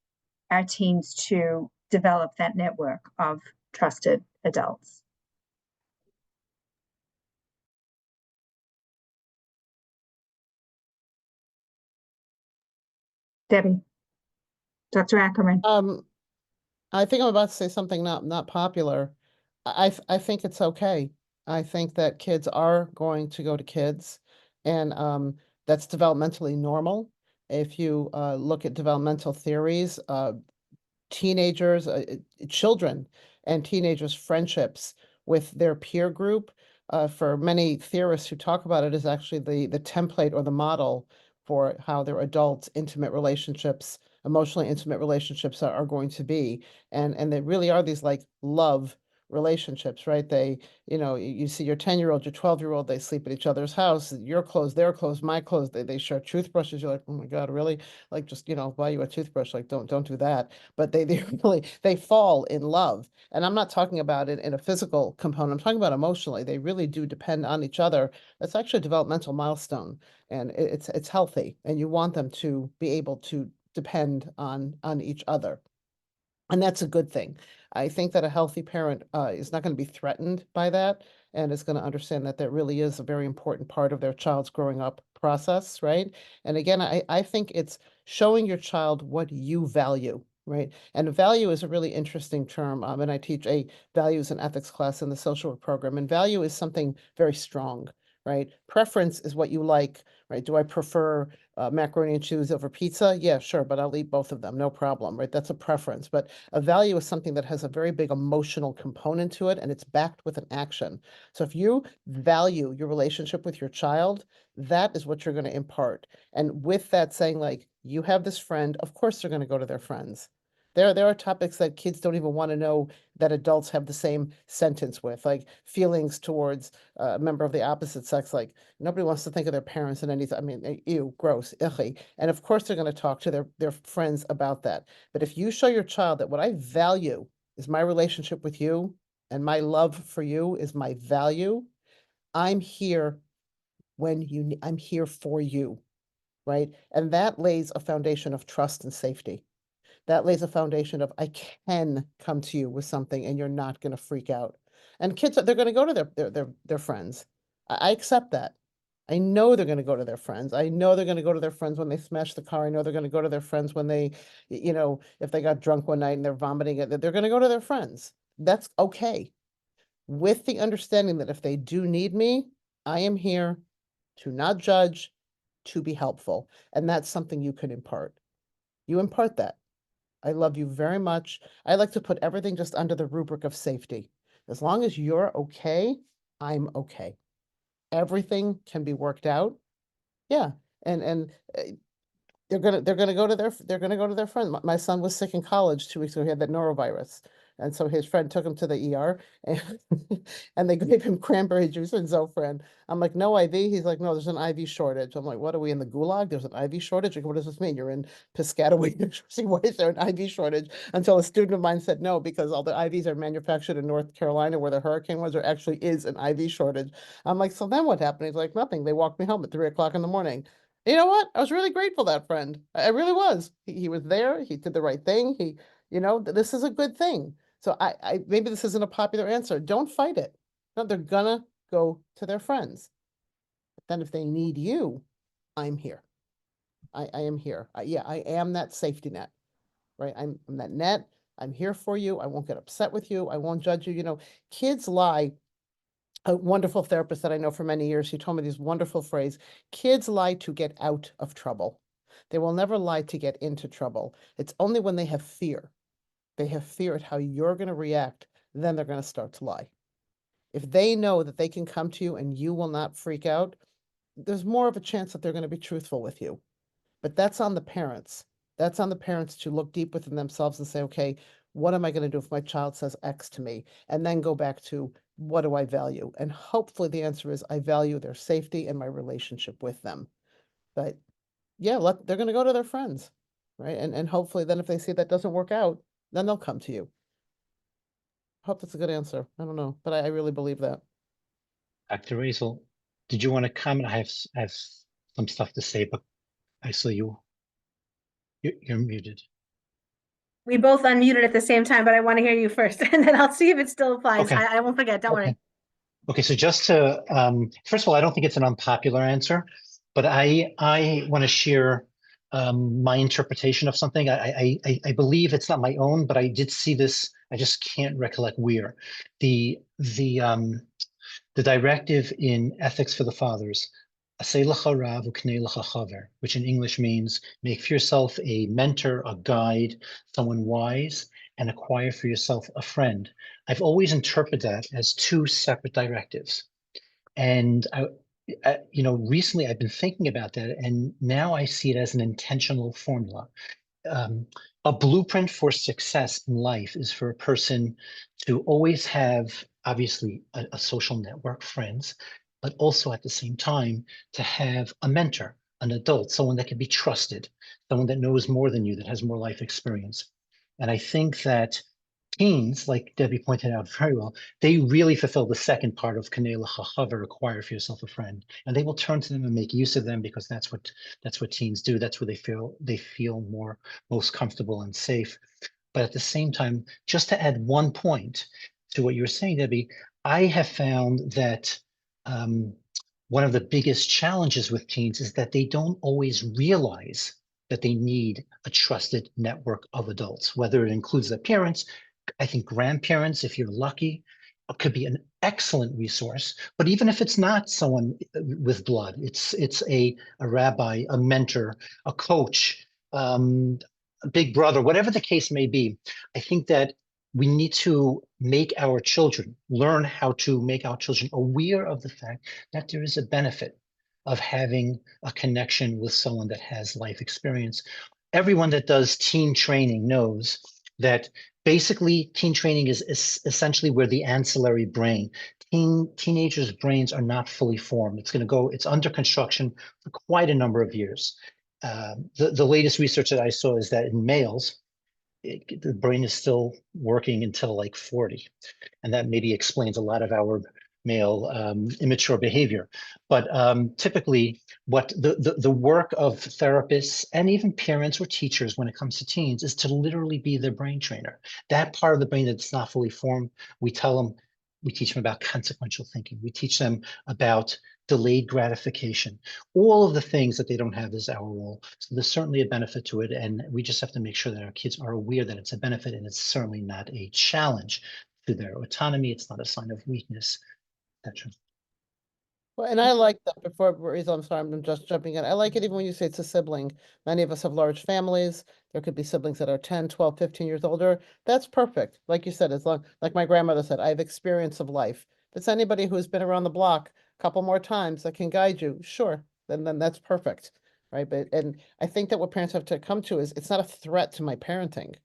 our teens to develop that network of trusted adults? Debbie, Dr. Ackerman. I think I'm about to say something not popular. I think it's okay. I think that kids are going to go to kids, and that's developmentally normal. If you look at developmental theories, teenagers, children and teenagers' friendships with their peer group, for many theorists who talk about it, is actually the template or the model for how their adult intimate relationships, emotionally intimate relationships are going to be. And they really are these like love relationships, right? You see your 10-year-old, your 12-year-old, they sleep at each other's house, your clothes, their clothes, my clothes, they share toothbrushes. You're like, oh my God, really? Like, just, buy you a toothbrush. Like, don't do that. But they really, they fall in love. And I'm not talking about it in a physical component. I'm talking about emotionally. They really do depend on each other. That's actually a developmental milestone, and it's healthy. And you want them to be able to depend on each other. And that's a good thing. I think that a healthy parent is not going to be threatened by that, and is going to understand that that really is a very important part of their child's growing up process, right? And again, I think it's showing your child what you value, right? And value is a really interesting term. And I teach a values and ethics class in the social work program. And value is something very strong, right? Preference is what you like, right? Do I prefer macaroni and cheese over pizza? Yeah, sure, but I'll eat both of them, no problem, right? That's a preference. But a value is something that has a very big emotional component to it, and it's backed with an action. So if you value your relationship with your child, that is what you're going to impart. And with that saying, like, you have this friend, of course they're going to go to their friends. There are topics that kids don't even want to know that adults have the same sentence with, like feelings towards a member of the opposite sex. Like, nobody wants to think of their parents in anything. I mean, ew, gross, icky. And of course they're going to talk to their friends about that. But if you show your child that what I value is my relationship with you, and my love for you is my value, I'm here I'm here for you, right? And that lays a foundation of trust and safety. That lays a foundation of, I can come to you with something and you're not going to freak out. And kids, they're going to go to their friends. I accept that. I know they're going to go to their friends. I know they're going to go to their friends when they smash the car. I know they're going to go to their friends when they, if they got drunk one night and they're vomiting it, they're going to go to their friends. That's okay. With the understanding that if they do need me, I am here to not judge, to be helpful. And that's something you can impart. You impart that. I love you very much. I like to put everything just under the rubric of safety. As long as you're okay, I'm okay. Everything can be worked out. Yeah. And they're gonna go to their friend. My son was sick in college 2 weeks ago. He had that norovirus. And so his friend took him to the ER and, and they gave him cranberry juice and Zofran. I'm like, no IV? He's like, no, there's an IV shortage. I'm like, what are we in the gulag? There's an IV shortage? Like, what does this mean? You're in Piscataway, New Jersey. Why is there an IV shortage? Until a student of mine said no, because all the IVs are manufactured in North Carolina where the hurricane was, there actually is an IV shortage. I'm like, so then what happened? He's like, nothing. They walked me home at 3 o'clock in the morning. You know what? I was really grateful that friend. I really was. He was there. He did the right thing. This is a good thing. So I maybe this isn't a popular answer. Don't fight it. No, they're gonna go to their friends. But then if they need you, I'm here. I am here. Yeah, I am that safety net, right? I'm that net. I'm here for you. I won't get upset with you. I won't judge you. Kids lie. A wonderful therapist that I know for many years, he told me this wonderful phrase: kids lie to get out of trouble. They will never lie to get into trouble. It's only when they have fear at how you're going to react, then they're going to start to lie. If they know that they can come to you and you will not freak out, there's more of a chance that they're going to be truthful with you. But that's on the parents. That's on the parents to look deep within themselves and say, okay, what am I going to do if my child says X to me? And then go back to, what do I value? And hopefully the answer is, I value their safety and my relationship with them. But yeah, they're going to go to their friends, right? And hopefully then if they see that doesn't work out, then they'll come to you. Hope that's a good answer. I don't know, but I really believe that. Dr. Razel, did you want to comment? I have some stuff to say, but I saw you're muted. We both unmuted at the same time, but I want to hear you first, and then I'll see if it still applies. Okay. I won't forget. Don't worry. Okay, so just to first of all, I don't think it's an unpopular answer, but I want to share my interpretation of something. I believe it's not my own, but I did see this. I just can't recollect where. The directive in Ethics for the Fathers, "Aseh lecha rav uknei lecha chaver," which in English means make for yourself a mentor, a guide, someone wise, and acquire for yourself a friend. I've always interpreted that as two separate directives. And recently I've been thinking about that, and now I see it as an intentional formula. A blueprint for success in life is for a person to always have, obviously, a social network, friends, but also at the same time to have a mentor, an adult, someone that can be trusted, someone that knows more than you, that has more life experience. And I think that teens, like Debbie pointed out very well, they really fulfill the second part of Kanei lecha chaver, acquire for yourself a friend, and they will turn to them and make use of them because that's what teens do. That's where they feel most comfortable and safe. But at the same time, just to add one point to what you were saying, Debbie, I have found that one of the biggest challenges with teens is that they don't always realize that they need a trusted network of adults, whether it includes their parents. I think grandparents, if you're lucky, could be an excellent resource. But even if it's not someone with blood, it's a rabbi, a mentor, a coach, a big brother, whatever the case may be. I think that we need to learn how to make our children aware of the fact that there is a benefit of having a connection with someone that has life experience. Everyone that does teen training knows that basically teen training is essentially where the ancillary brain, teenagers' brains are not fully formed. It's under construction for quite a number of years. The latest research that I saw is that in males, the brain is still working until like 40. And that maybe explains a lot of our male immature behavior. But typically, what the work of therapists and even parents or teachers when it comes to teens is to literally be their brain trainer. That part of the brain that's not fully formed, we teach them about consequential thinking. We teach them about delayed gratification. All of the things that they don't have is our role. So there's certainly a benefit to it, and we just have to make sure that our kids are aware that it's a benefit, and it's certainly not a challenge to their autonomy. It's not a sign of weakness, etc. Well, and I like that before, Rizal, I'm sorry, I'm just jumping in. I like it even when you say it's a sibling. Many of us have large families. There could be siblings that are 10, 12, 15 years older. That's perfect. Like you said, like my grandmother said, I have experience of life. If it's anybody who's been around the block a couple more times that can guide you, sure, then that's perfect, right? And I think that what parents have to come to is it's not a threat to my parenting.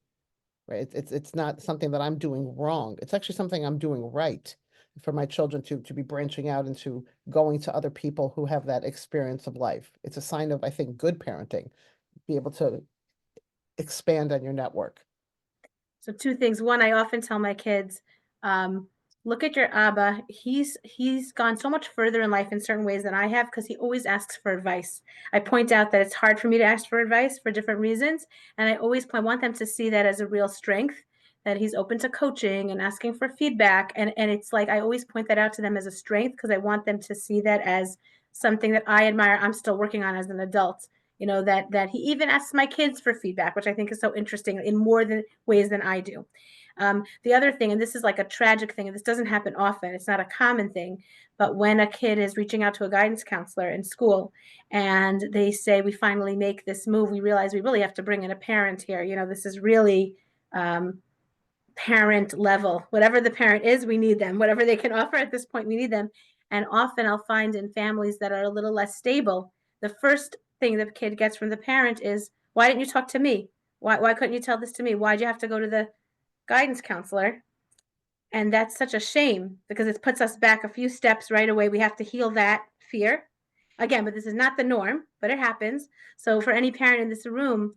right? It's not something that I'm doing wrong. It's actually something I'm doing right for my children to be branching out into going to other people who have that experience of life. It's a sign of, I think, good parenting, be able to expand on your network. So two things. One, I often tell my kids, look at your Abba. He's gone so much further in life in certain ways than I have because he always asks for advice. I point out that it's hard for me to ask for advice for different reasons, and I want them to see that as a real strength, that he's open to coaching and asking for feedback. And it's like I always point that out to them as a strength because I want them to see that as something that I admire. I'm still working on as an adult. You know, that he even asks my kids for feedback, which I think is so interesting in more than ways than I do. The other thing, and this is like a tragic thing, and this doesn't happen often, it's not a common thing, but when a kid is reaching out to a guidance counselor in school and they say, we finally make this move, we realize we really have to bring in a parent here. You know, this is really parent level. Whatever the parent is, we need them. Whatever they can offer at this point, we need them. And often I'll find in families that are a little less stable, the first thing the kid gets from the parent is, why didn't you talk to me? Why couldn't you tell this to me? Why'd you have to go to the guidance counselor? And that's such a shame because it puts us back a few steps right away. We have to heal that fear. Again, but this is not the norm, but it happens. So for any parent in this room,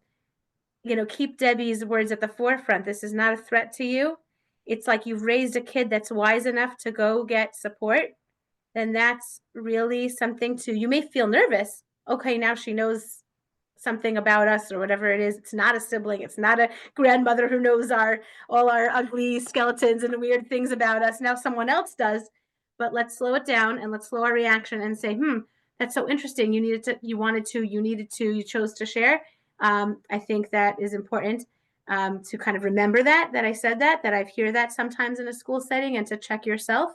you know, keep Debbie's words at the forefront. This is not a threat to you. It's like you've raised a kid that's wise enough to go get support. Then that's really something to, you may feel nervous. Okay, now she knows something about us or whatever it is. It's not a sibling. It's not a grandmother who knows all our ugly skeletons and weird things about us. Now someone else does. But let's slow it down and let's slow our reaction and say, that's so interesting. You needed to, you wanted to, you needed to, you chose to share. I think that is important to kind of remember that I said that I've heard that sometimes in a school setting and to check yourself.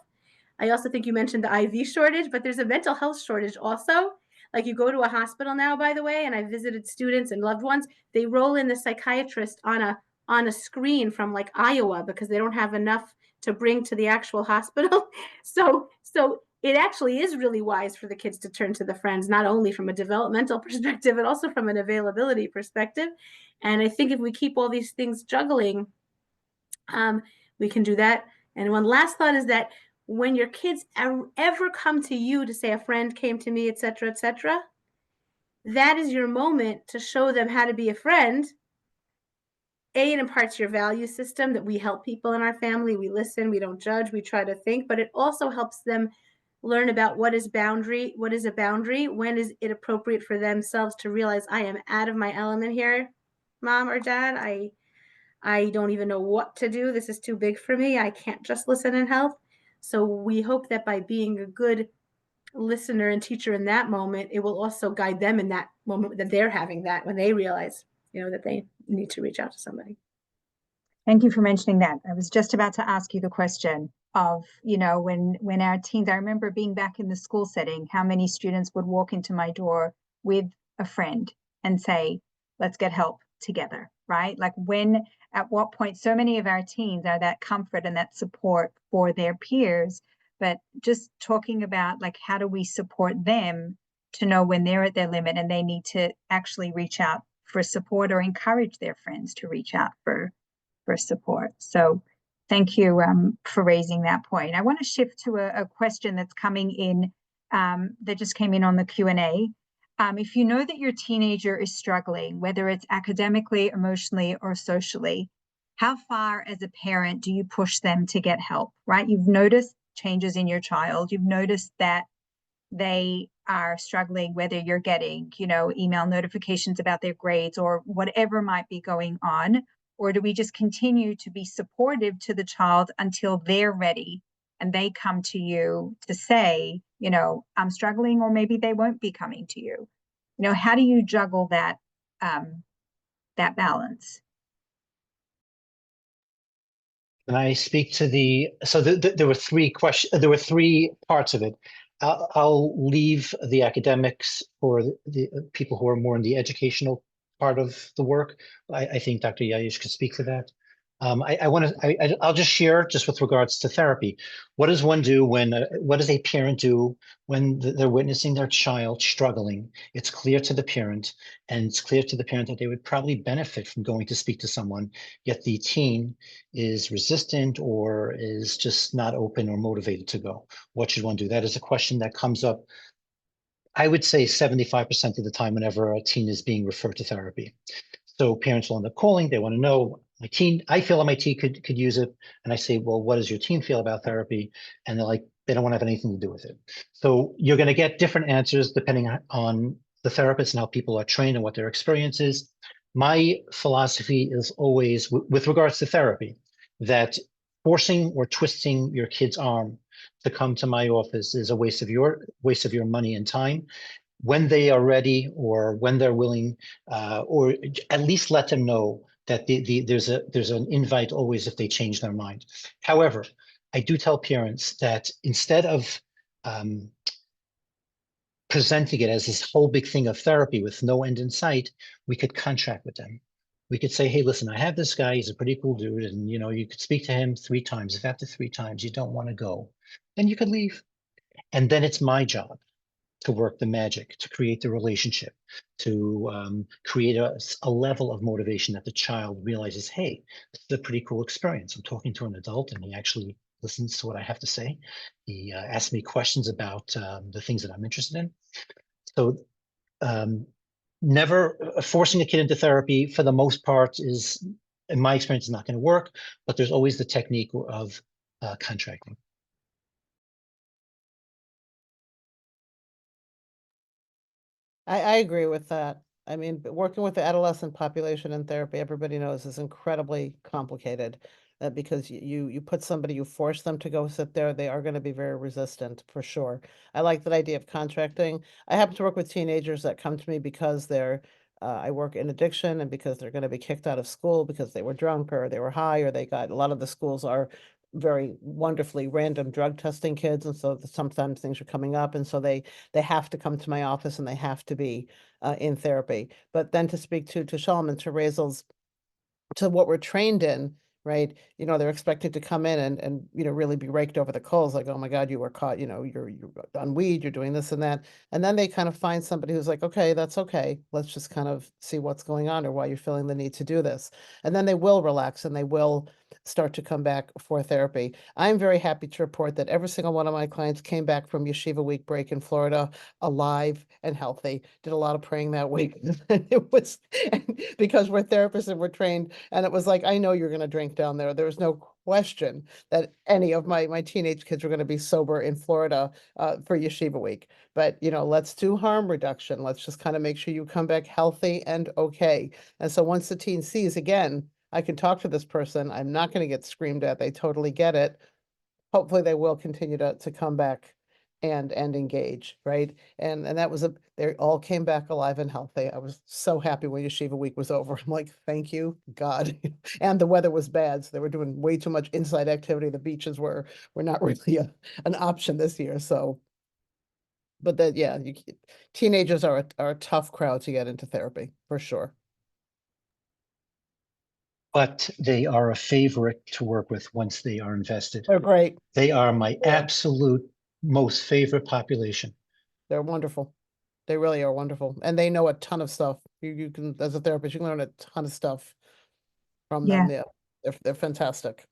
I also think you mentioned the IV shortage, but there's a mental health shortage also. Like you go to a hospital now, by the way, and I visited students and loved ones, they roll in the psychiatrist on a screen from like Iowa because they don't have enough to bring to the actual hospital. So it actually is really wise for the kids to turn to the friends, not only from a developmental perspective, but also from an availability perspective. And I think if we keep all these things juggling, we can do that. And one last thought is that when your kids ever come to you to say a friend came to me, et cetera, that is your moment to show them how to be a friend. It imparts your value system that we help people in our family. We listen, we don't judge, we try to think, but it also helps them learn about what is a boundary, when is it appropriate for themselves to realize I am out of my element here, mom or dad. I don't even know what to do. This is too big for me. I can't just listen and help. So we hope that by being a good listener and teacher in that moment, it will also guide them in that moment that they're having that when they realize, that they need to reach out to somebody. Thank you for mentioning that. I was just about to ask you the question of, when our teens, I remember being back in the school setting, how many students would walk into my door with a friend and say, let's get help together, right? Like at what point, so many of our teens are that comfort and that support for their peers, but just talking about like, how do we support them to know when they're at their limit and they need to actually reach out for support or encourage their friends to reach out for support. So thank you for raising that point. I want to shift to a question that's coming in that just came in on the Q&A. If you know that your teenager is struggling, whether it's academically, emotionally, or socially, how far as a parent do you push them to get help, right? You've noticed changes in your child. You've noticed that they are struggling, whether you're getting, email notifications about their grades or whatever might be going on. Or do we just continue to be supportive to the child until they're ready and they come to you to say, I'm struggling, or maybe they won't be coming to you? How do you juggle that balance? Can I speak to there were three questions, there were three parts of it. I'll leave the academics for the people who are more in the educational part of the work. I think Dr. Yayush could speak to that. I'll just share just with regards to therapy. What does one do when, what does a parent do when they're witnessing their child struggling? It's clear to the parent, and it's clear to the parent that they would probably benefit from going to speak to someone, yet the teen is resistant or is just not open or motivated to go. What should one do? That is a question that comes up, I would say 75% of the time whenever a teen is being referred to therapy. So parents will end up calling, they want to know, my teen, I feel like my teen could use it. And I say, well, what does your teen feel about therapy? And they're like, they don't want to have anything to do with it. So you're going to get different answers depending on the therapist and how people are trained and what their experience is. My philosophy is always, with regards to therapy, that forcing or twisting your kid's arm to come to my office is a waste of your money and time. When they are ready or when they're willing, or at least let them know that there's an invite always if they change their mind. However, I do tell parents that instead of presenting it as this whole big thing of therapy with no end in sight, we could contract with them. We could say, hey, listen, I have this guy, he's a pretty cool dude, and you could speak to him 3 times. If after 3 times you don't want to go, then you could leave. And then it's my job to work the magic, to create the relationship, to create a level of motivation that the child realizes, hey, this is a pretty cool experience. I'm talking to an adult and he actually listens to what I have to say. He asks me questions about the things that I'm interested in. So never forcing a kid into therapy for the most part is, in my experience, is not going to work, but there's always the technique of contracting. I agree with that. I mean, working with the adolescent population in therapy, everybody knows is incredibly complicated. Because you put somebody, you force them to go sit there, they are going to be very resistant for sure. I like that idea of contracting. I happen to work with teenagers that come to me because I work in addiction and because they're going to be kicked out of school because they were drunk or they were high or a lot of the schools are very wonderfully random drug testing kids. And so sometimes things are coming up. And so they have to come to my office and they have to be in therapy. But then to speak to Shalom and to Raisel's, to what we're trained in, right? They're expected to come in and really be raked over the coals, like, oh my God, you were caught, you're on weed, you're doing this and that. And then they kind of find somebody who's like, okay, that's okay. Let's just kind of see what's going on or why you're feeling the need to do this. And then they will relax and they will start to come back for therapy. I'm very happy to report that every single one of my clients came back from Yeshiva Week break in Florida alive and healthy. Did a lot of praying that week. It was because we're therapists and we're trained. And it was like, I know you're going to drink down there. There was no question that any of my teenage kids were going to be sober in Florida for Yeshiva Week. But, let's do harm reduction. Let's just kind of make sure you come back healthy and okay. And so once the teen sees, again, I can talk to this person, I'm not going to get screamed at. They totally get it. Hopefully they will continue to come back and engage, right? And that was they all came back alive and healthy. I was so happy when Yeshiva Week was over. I'm like, thank you, God. And the weather was bad, so they were doing way too much inside activity. The beaches were not really an option this year. So, but that, yeah, teenagers are a tough crowd to get into therapy for sure. But they are a favorite to work with once they are invested. They're great. They are my Yeah. absolute most favorite population. They're wonderful. They really are wonderful. And they know a ton of stuff. You can, as a therapist, you can learn a ton of stuff from them. Yeah. They're fantastic.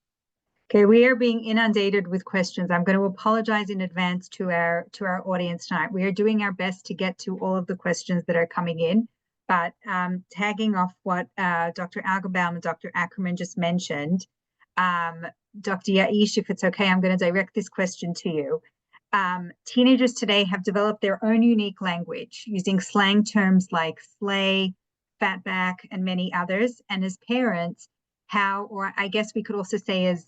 Okay, we are being inundated with questions. I'm going to apologize in advance to our audience tonight. We are doing our best to get to all of the questions that are coming in, but tagging off what Dr. Algenbaum and Dr. Ackerman just mentioned, Dr. Yaish, if it's okay, I'm going to direct this question to you. Teenagers today have developed their own unique language using slang terms like slay, fatback, and many others. And as parents, how, or I guess we could also say as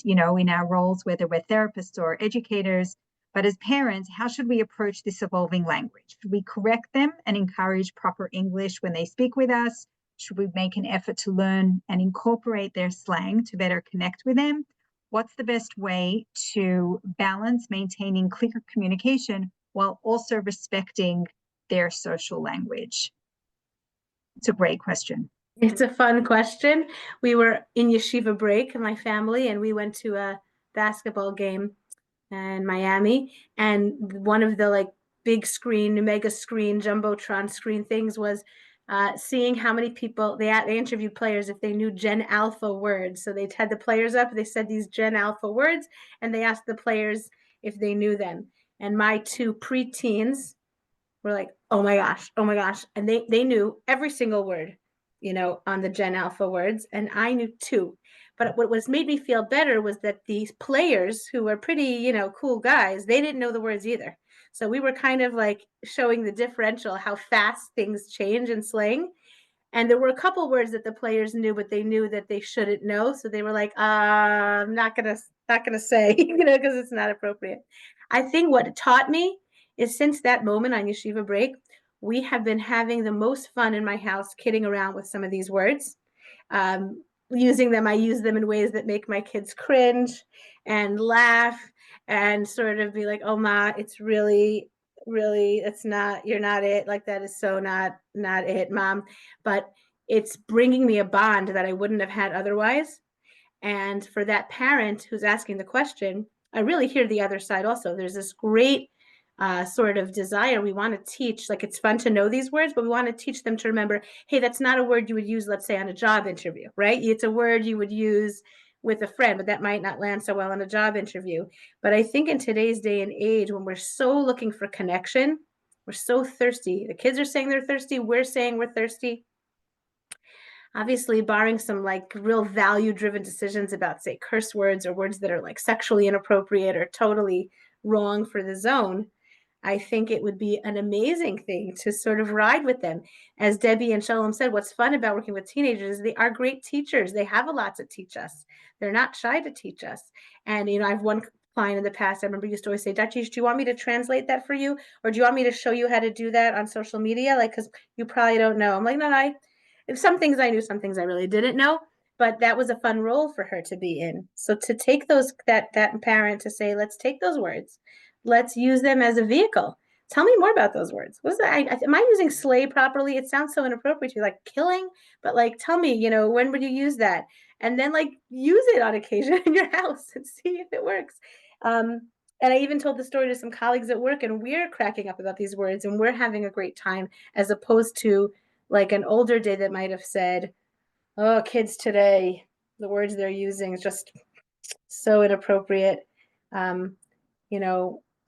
in our roles, whether we're therapists or educators, but as parents, how should we approach this evolving language? Should we correct them and encourage proper English when they speak with us? Should we make an effort to learn and incorporate their slang to better connect with them? What's the best way to balance maintaining clear communication while also respecting their social language? It's a great question. It's a fun question. We were in yeshiva break, my family, and we went to a basketball game in Miami. And one of the like big screen, mega screen, jumbotron screen things was seeing how many people they interviewed players if they knew Gen Alpha words. So they had the players up, they said these Gen Alpha words, and they asked the players if they knew them. And my two preteens were like, oh my gosh. And they knew every single word, on the Gen Alpha words. And I knew too. But what was made me feel better was that these players who were pretty, cool guys, they didn't know the words either. So we were kind of like showing the differential, how fast things change in slang. And there were a couple words that the players knew, but they knew that they shouldn't know. So they were like, I'm not gonna say, because it's not appropriate. I think what it taught me is since that moment on yeshiva break, we have been having the most fun in my house kidding around with some of these words. Using them, I use them in ways that make my kids cringe and laugh and sort of be like, oh ma, it's really, it's not, you're not it. Like that is so not it, mom. But it's bringing me a bond that I wouldn't have had otherwise. And for that parent who's asking the question, I really hear the other side also. There's this great sort of desire. We want to teach, like it's fun to know these words, but we want to teach them to remember, hey, that's not a word you would use, let's say, on a job interview, right? It's a word you would use with a friend, but that might not land so well in a job interview. But I think in today's day and age, when we're so looking for connection, we're so thirsty. The kids are saying they're thirsty. We're saying we're thirsty. Obviously, barring some like real value-driven decisions about, say, curse words or words that are like sexually inappropriate or totally wrong for the zone, I think it would be an amazing thing to sort of ride with them. As Debbie and Shalom said, what's fun about working with teenagers is they are great teachers. They have a lot to teach us. They're not shy to teach us. And, I've one client in the past, I remember used to always say, Dr. do you want me to translate that for you? Or do you want me to show you how to do that on social media? Like, because you probably don't know. I'm like, no, some things I knew, some things I really didn't know. But that was a fun role for her to be in. So to take that parent to say, let's take those words, let's use them as a vehicle. Tell me more about those words. What's that? Am I using slay properly? It sounds so inappropriate to like killing, but like, tell me, when would you use that? And then like use it on occasion in your house and see if it works. And I even told the story to some colleagues at work, and we're cracking up about these words and we're having a great time, as opposed to like an older day that might have said, oh, kids today, the words they're using is just so inappropriate.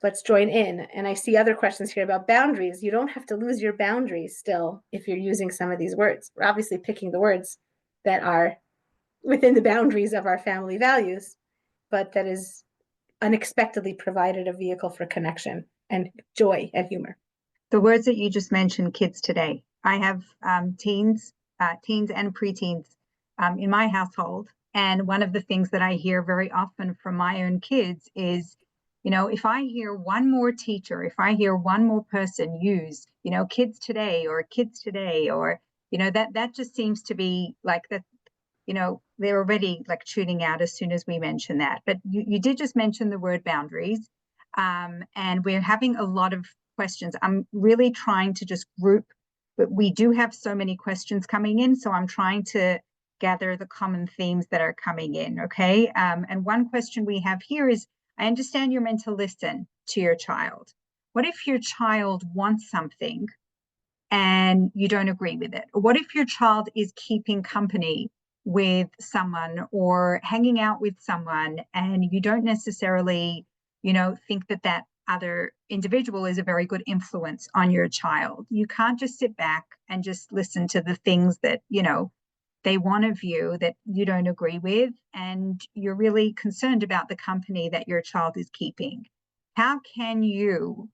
Let's join in. And I see other questions here about boundaries. You don't have to lose your boundaries still if you're using some of these words. We're obviously picking the words that are within the boundaries of our family values, but that is unexpectedly provided a vehicle for connection and joy and humor. The words that you just mentioned, kids today. I have teens and preteens in my household. And one of the things that I hear very often from my own kids is, if I hear one more teacher, if I hear one more person use, kids today, or that just seems to be like that, they're already like tuning out as soon as we mention that. But you did just mention the word boundaries. And we're having a lot of questions. I'm really trying to just group, but we do have so many questions coming in. So I'm trying to gather the common themes that are coming in. Okay. And one question we have here is, I understand you're meant to listen to your child. What if your child wants something and you don't agree with it? Or what if your child is keeping company with someone or hanging out with someone and you don't necessarily, think that other individual is a very good influence on your child? You can't just sit back and just listen to the things that, they want of you that you don't agree with, and you're really concerned about the company that your child is keeping. How can you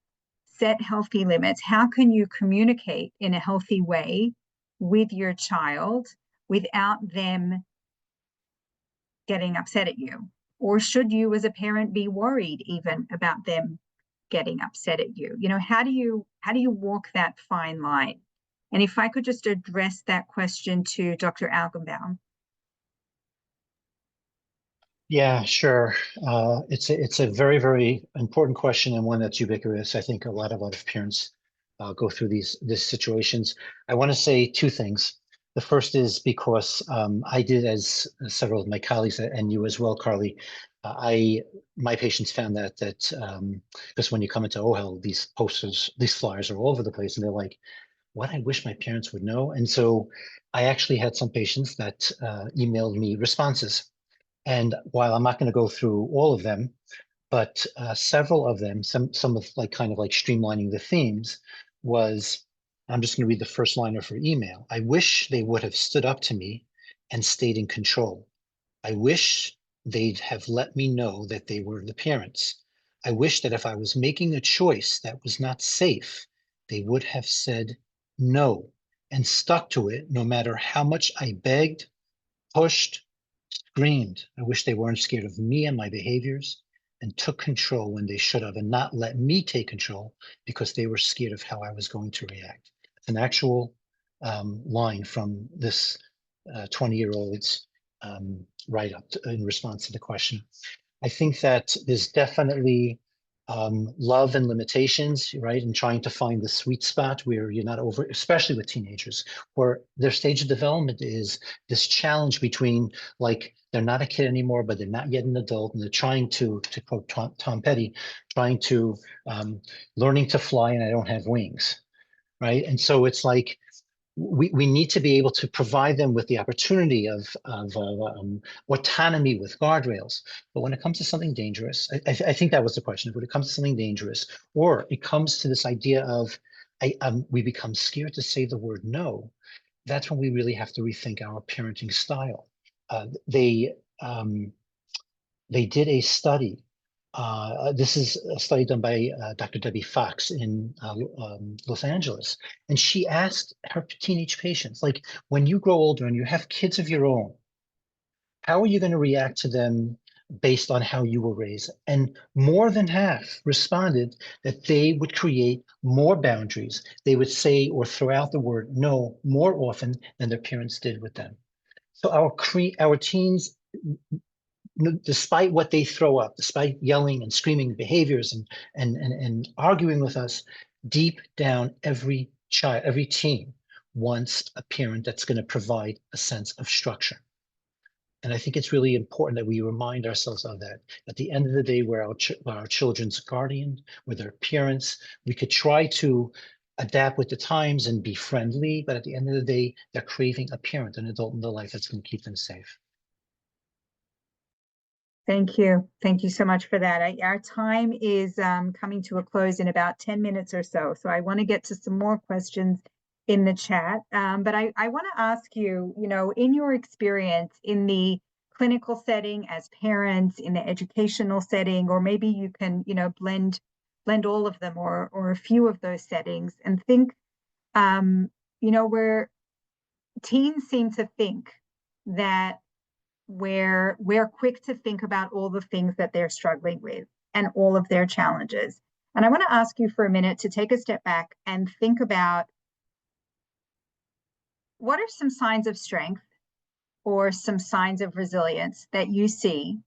set healthy limits? How can you communicate in a healthy way with your child without them getting upset at you? Or should you as a parent be worried even about them getting upset at you? How do you walk that fine line? And if I could just address that question to Dr. Algenbaum. Yeah, sure. It's a very, very important question, and one that's ubiquitous. I think a lot of parents go through these situations. I want to say two things. The first is because I did, as several of my colleagues and you as well, Carly, my patients found that because when you come into OHEL, these posters, these flyers are all over the place, and they're like, what I wish my parents would know. And so I actually had some patients that emailed me responses. And while I'm not going to go through all of them, but several of them, some of like kind of like streamlining the themes was, I'm just going to read the first line of her email. I wish they would have stood up to me and stayed in control. I wish they'd have let me know that they were the parents. I wish that if I was making a choice that was not safe, they would have said no and stuck to it no matter how much I begged, pushed, screamed. I wish they weren't scared of me and my behaviors and took control when they should have and not let me take control because they were scared of how I was going to react. It's an actual line from this 20-year-old's write-up in response to the question. I think that there's definitely love and limitations, right? And trying to find the sweet spot where you're not over, especially with teenagers, where their stage of development is this challenge between like they're not a kid anymore, but they're not yet an adult, and they're trying to quote Tom Petty, trying to learning to fly, and I don't have wings, right? And so it's like we need to be able to provide them with the opportunity of autonomy with guardrails. But when it comes to something dangerous, I think that was the question. When it comes to something dangerous, or it comes to this idea of we become scared to say the word no, that's when we really have to rethink our parenting style. They did a study. This is a study done by Dr. Debbie Fox in Los Angeles. And she asked her teenage patients, like, when you grow older and you have kids of your own, how are you going to react to them based on how you were raised? And more than half responded that they would create more boundaries. They would say or throw out the word no more often than their parents did with them. So our teens, despite what they throw up, despite yelling and screaming behaviors and arguing with us, deep down, every child, every teen wants a parent that's going to provide a sense of structure. And I think it's really important that we remind ourselves of that. At the end of the day, we're our children's guardian, we're their parents. We could try to adapt with the times and be friendly, but at the end of the day, they're craving a parent, an adult in their life that's going to keep them safe. Thank you. Thank you so much for that. Our time is coming to a close in about 10 minutes or so. So I want to get to some more questions in the chat. But I want to ask you, in your experience in the clinical setting as parents, in the educational setting, or maybe you can, blend all of them or a few of those settings and think, where teens seem to think that we're quick to think about all the things that they're struggling with and all of their challenges. And I want to ask you for a minute to take a step back and think about what are some signs of strength or some signs of resilience that you see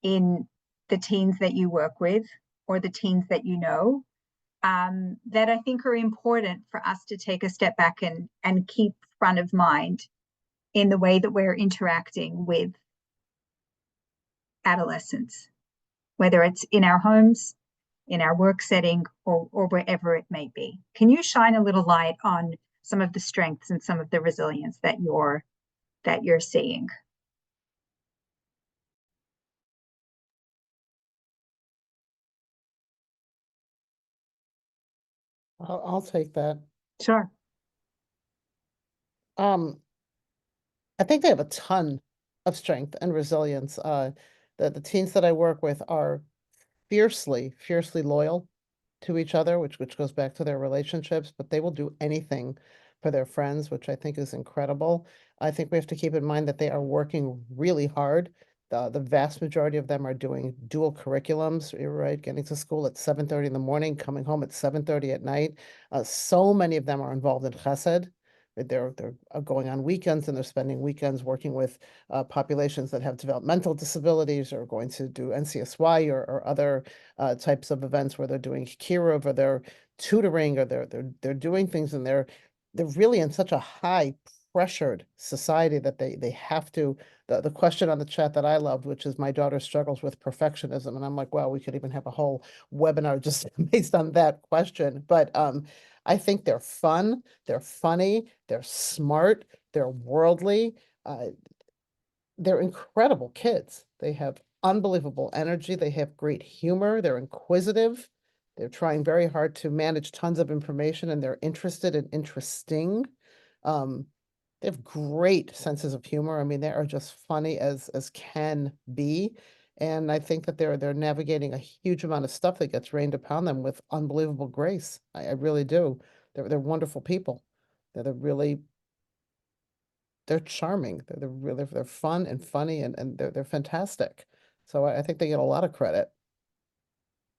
in the teens that you work with or the teens that you know, that I think are important for us to take a step back and keep front of mind in the way that we're interacting with adolescents, whether it's in our homes, in our work setting, or wherever it may be. Can you shine a little light on some of the strengths and some of the resilience that you're seeing? I'll take that. Sure. I think they have a ton of strength and resilience. The teens that I work with are fiercely loyal to each other, which goes back to their relationships, but they will do anything for their friends, which I think is incredible. I think we have to keep in mind that they are working really hard. The vast majority of them are doing dual curriculums, right? Getting to school at 7:30 in the morning, coming home at 7:30 at night. So many of them are involved in Chesed. They're going on weekends and they're spending weekends working with populations that have developmental disabilities, or going to do NCSY or other types of events where they're doing kiruv, or they're tutoring, or they're doing things, and they're really in such a high pressured society that they have to, the question on the chat that I loved, which is my daughter struggles with perfectionism. And I'm like, wow, we could even have a whole webinar just based on that question. But I think they're fun, they're funny, they're smart, they're worldly. They're incredible kids. They have unbelievable energy. They have great humor. They're inquisitive. They're trying very hard to manage tons of information, and they're interested and interesting. They have great senses of humor. I mean, they are just funny as can be. And I think that they're navigating a huge amount of stuff that gets rained upon them with unbelievable grace. I really do. They're wonderful people. They're really, they're charming. They're really, they're fun and funny, and they're fantastic. So I think they get a lot of credit.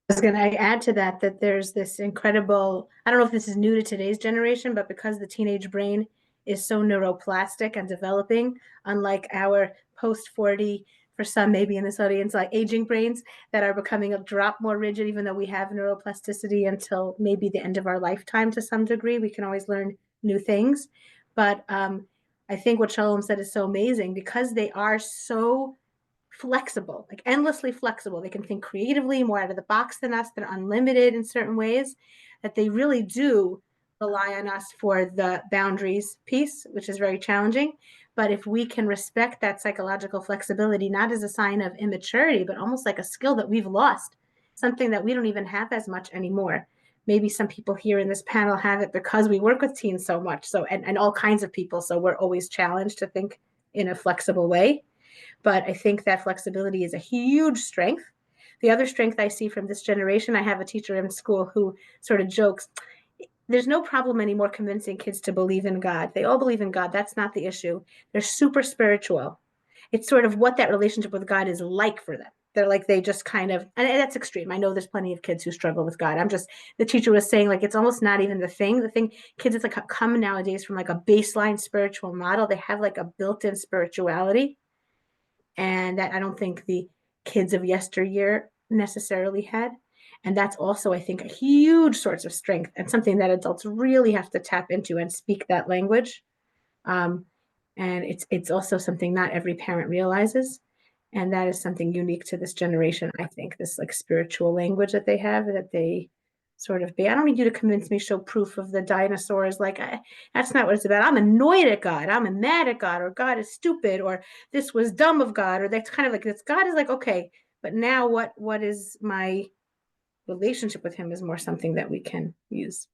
I was going to add to that there's this incredible, I don't know if this is new to today's generation, but because the teenage brain is so neuroplastic and developing, unlike our post 40, for some maybe in this audience, like aging brains that are becoming a drop more rigid, even though we have neuroplasticity until maybe the end of our lifetime to some degree, we can always learn new things. But I think what Shalom said is so amazing because they are so flexible, like endlessly flexible. They can think creatively, more out of the box than us. They're unlimited in certain ways, that they really do rely on us for the boundaries piece, which is very challenging. But if we can respect that psychological flexibility, not as a sign of immaturity, but almost like a skill that we've lost, something that we don't even have as much anymore. Maybe some people here in this panel have it because we work with teens so much. So, and all kinds of people. So we're always challenged to think in a flexible way. But I think that flexibility is a huge strength. The other strength I see from this generation, I have a teacher in school who sort of jokes, there's no problem anymore convincing kids to believe in God. They all believe in God. That's not the issue. They're super spiritual. It's sort of what that relationship with God is like for them. They're like, they just kind of, and that's extreme. I know there's plenty of kids who struggle with God. The teacher was saying, like, it's almost not even the thing. The thing, kids, it's like come nowadays from like a baseline spiritual model. They have like a built-in spirituality. And that I don't think the kids of yesteryear necessarily had. And that's also, I think, a huge source of strength and something that adults really have to tap into and speak that language. And it's also something not every parent realizes. And that is something unique to this generation, I think, this like spiritual language that they have, that they sort of be. I don't need you to convince me, show proof of the dinosaurs. Like, that's not what it's about. I'm annoyed at God. I'm mad at God, or God is stupid, or this was dumb of God, or that's kind of like this. God is like, okay, but now what is my relationship with him is more something that we can use.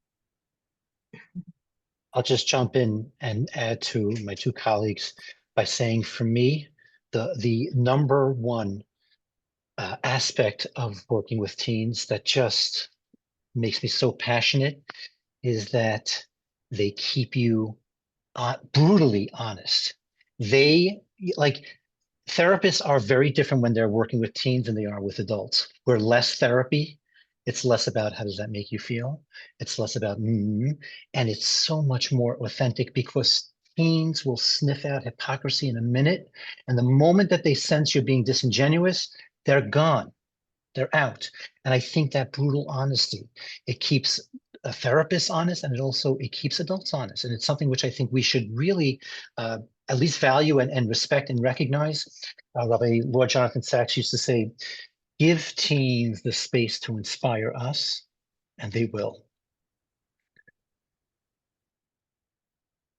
I'll just jump in and add to my two colleagues by saying, for me, the number one aspect of working with teens that just makes me so passionate is that they keep you brutally honest. They, like, therapists are very different when they're working with teens than they are with adults. We're less therapy. It's less about how does that make you feel. It's less about, and it's so much more authentic because teens will sniff out hypocrisy in a minute. And the moment that they sense you're being disingenuous, they're gone. They're out. And I think that brutal honesty, it keeps a therapist honest, and it keeps adults honest. And it's something which I think we should really at least value and respect and recognize. Rabbi Lord Jonathan Sachs used to say, give teens the space to inspire us, and they will.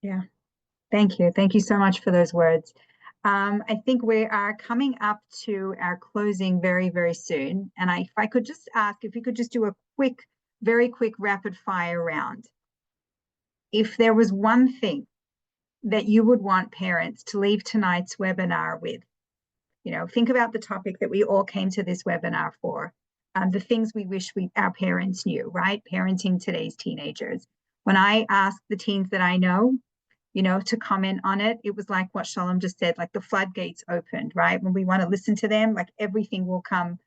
Yeah, thank you. Thank you so much for those words. I think we are coming up to our closing very, very soon. And if I could just ask if you could just do a very quick rapid fire round. If there was one thing that you would want parents to leave tonight's webinar with, think about the topic that we all came to this webinar for, the things we wish our parents knew, right? Parenting today's teenagers. When I ask the teens that I know, to comment on it, it was like what Shalom just said, like the floodgates opened, right? When we want to listen to them, like everything will come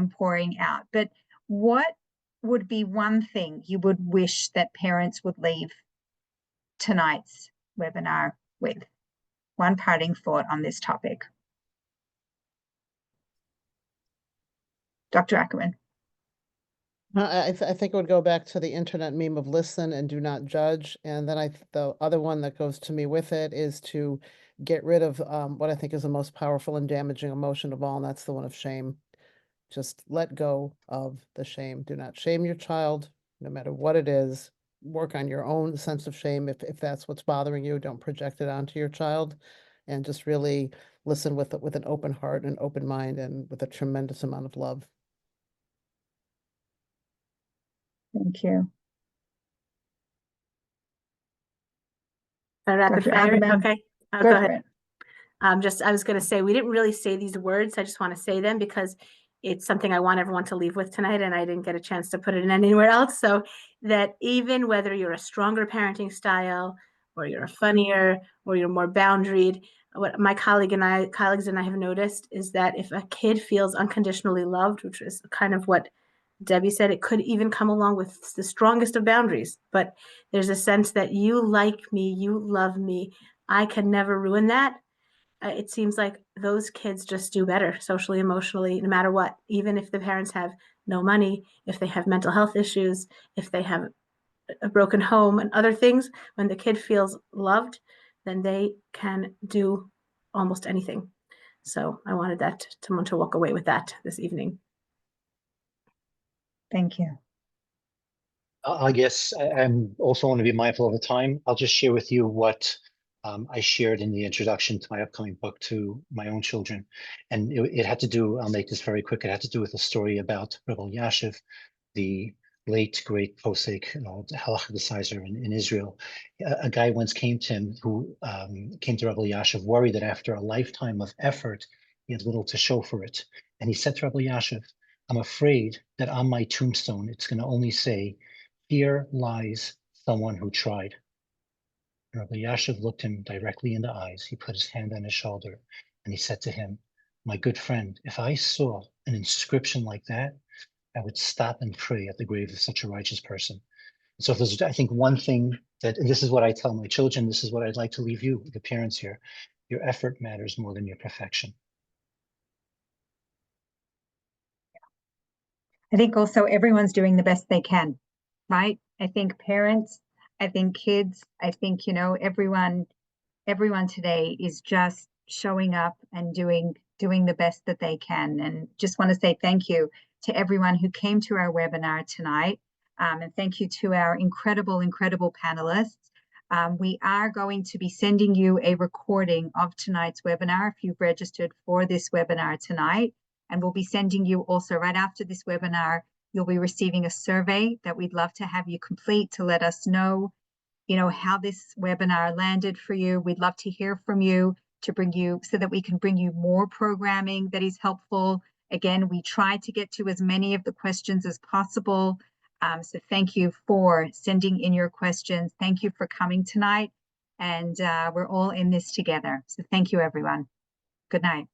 pouring out. But what would be one thing you would wish that parents would leave tonight's webinar with? One parting thought on this topic. Dr. Ackerman. I think it would go back to the internet meme of listen and do not judge. And then the other one that goes to me with it is to get rid of what I think is the most powerful and damaging emotion of all, and that's the one of shame. Just let go of the shame. Do not shame your child, no matter what it is. Work on your own sense of shame. If that's what's bothering you, don't project it onto your child, and just really listen with an open heart and open mind and with a tremendous amount of love. Thank you. Rapid Dr. fire, Alderman, okay. Go Go for ahead. it. I was going to say, we didn't really say these words. I just want to say them because it's something I want everyone to leave with tonight, and I didn't get a chance to put it in anywhere else. So that even whether you're a stronger parenting style, or you're a funnier, or you're more boundaried, what my colleagues and I have noticed is that if a kid feels unconditionally loved, which is kind of what Debbie said, it could even come along with the strongest of boundaries. But there's a sense that you like me, you love me, I can never ruin that. It seems like those kids just do better socially, emotionally, no matter what, even if the parents have no money, if they have mental health issues, if they have a broken home and other things. When the kid feels loved, then they can do almost anything. So I wanted someone to walk away with that this evening. Thank you. I guess I'm also want to be mindful of the time. I'll just share with you what I shared in the introduction to my upcoming book to my own children. And it had to do, I'll make this very quick, it had to do with a story about Rebbe Elyashiv, the late great posek, halachicizer in Israel. A guy once came to him who came to Rebbe Elyashiv worried that after a lifetime of effort, he had little to show for it. And he said to Rebbe Elyashiv, I'm afraid that on my tombstone, it's going to only say, here lies someone who tried. Rabbi Elyashiv looked him directly in the eyes. He put his hand on his shoulder and he said to him, my good friend, if I saw an inscription like that, I would stop and pray at the grave of such a righteous person. So if there's, I think, one thing that, and this is what I tell my children, this is what I'd like to leave you, the parents here, your effort matters more than your perfection. I think also everyone's doing the best they can, right? I think parents, I think kids, I think, everyone today is just showing up and doing the best that they can. And just want to say thank you to everyone who came to our webinar tonight. And thank you to our incredible panelists. We are going to be sending you a recording of tonight's webinar if you've registered for this webinar tonight. And we'll be sending you also right after this webinar, you'll be receiving a survey that we'd love to have you complete to let us know, how this webinar landed for you. We'd love to hear from you so that we can bring you more programming that is helpful. Again, we try to get to as many of the questions as possible. So thank you for sending in your questions. Thank you for coming tonight. And we're all in this together. So thank you, everyone. Good night.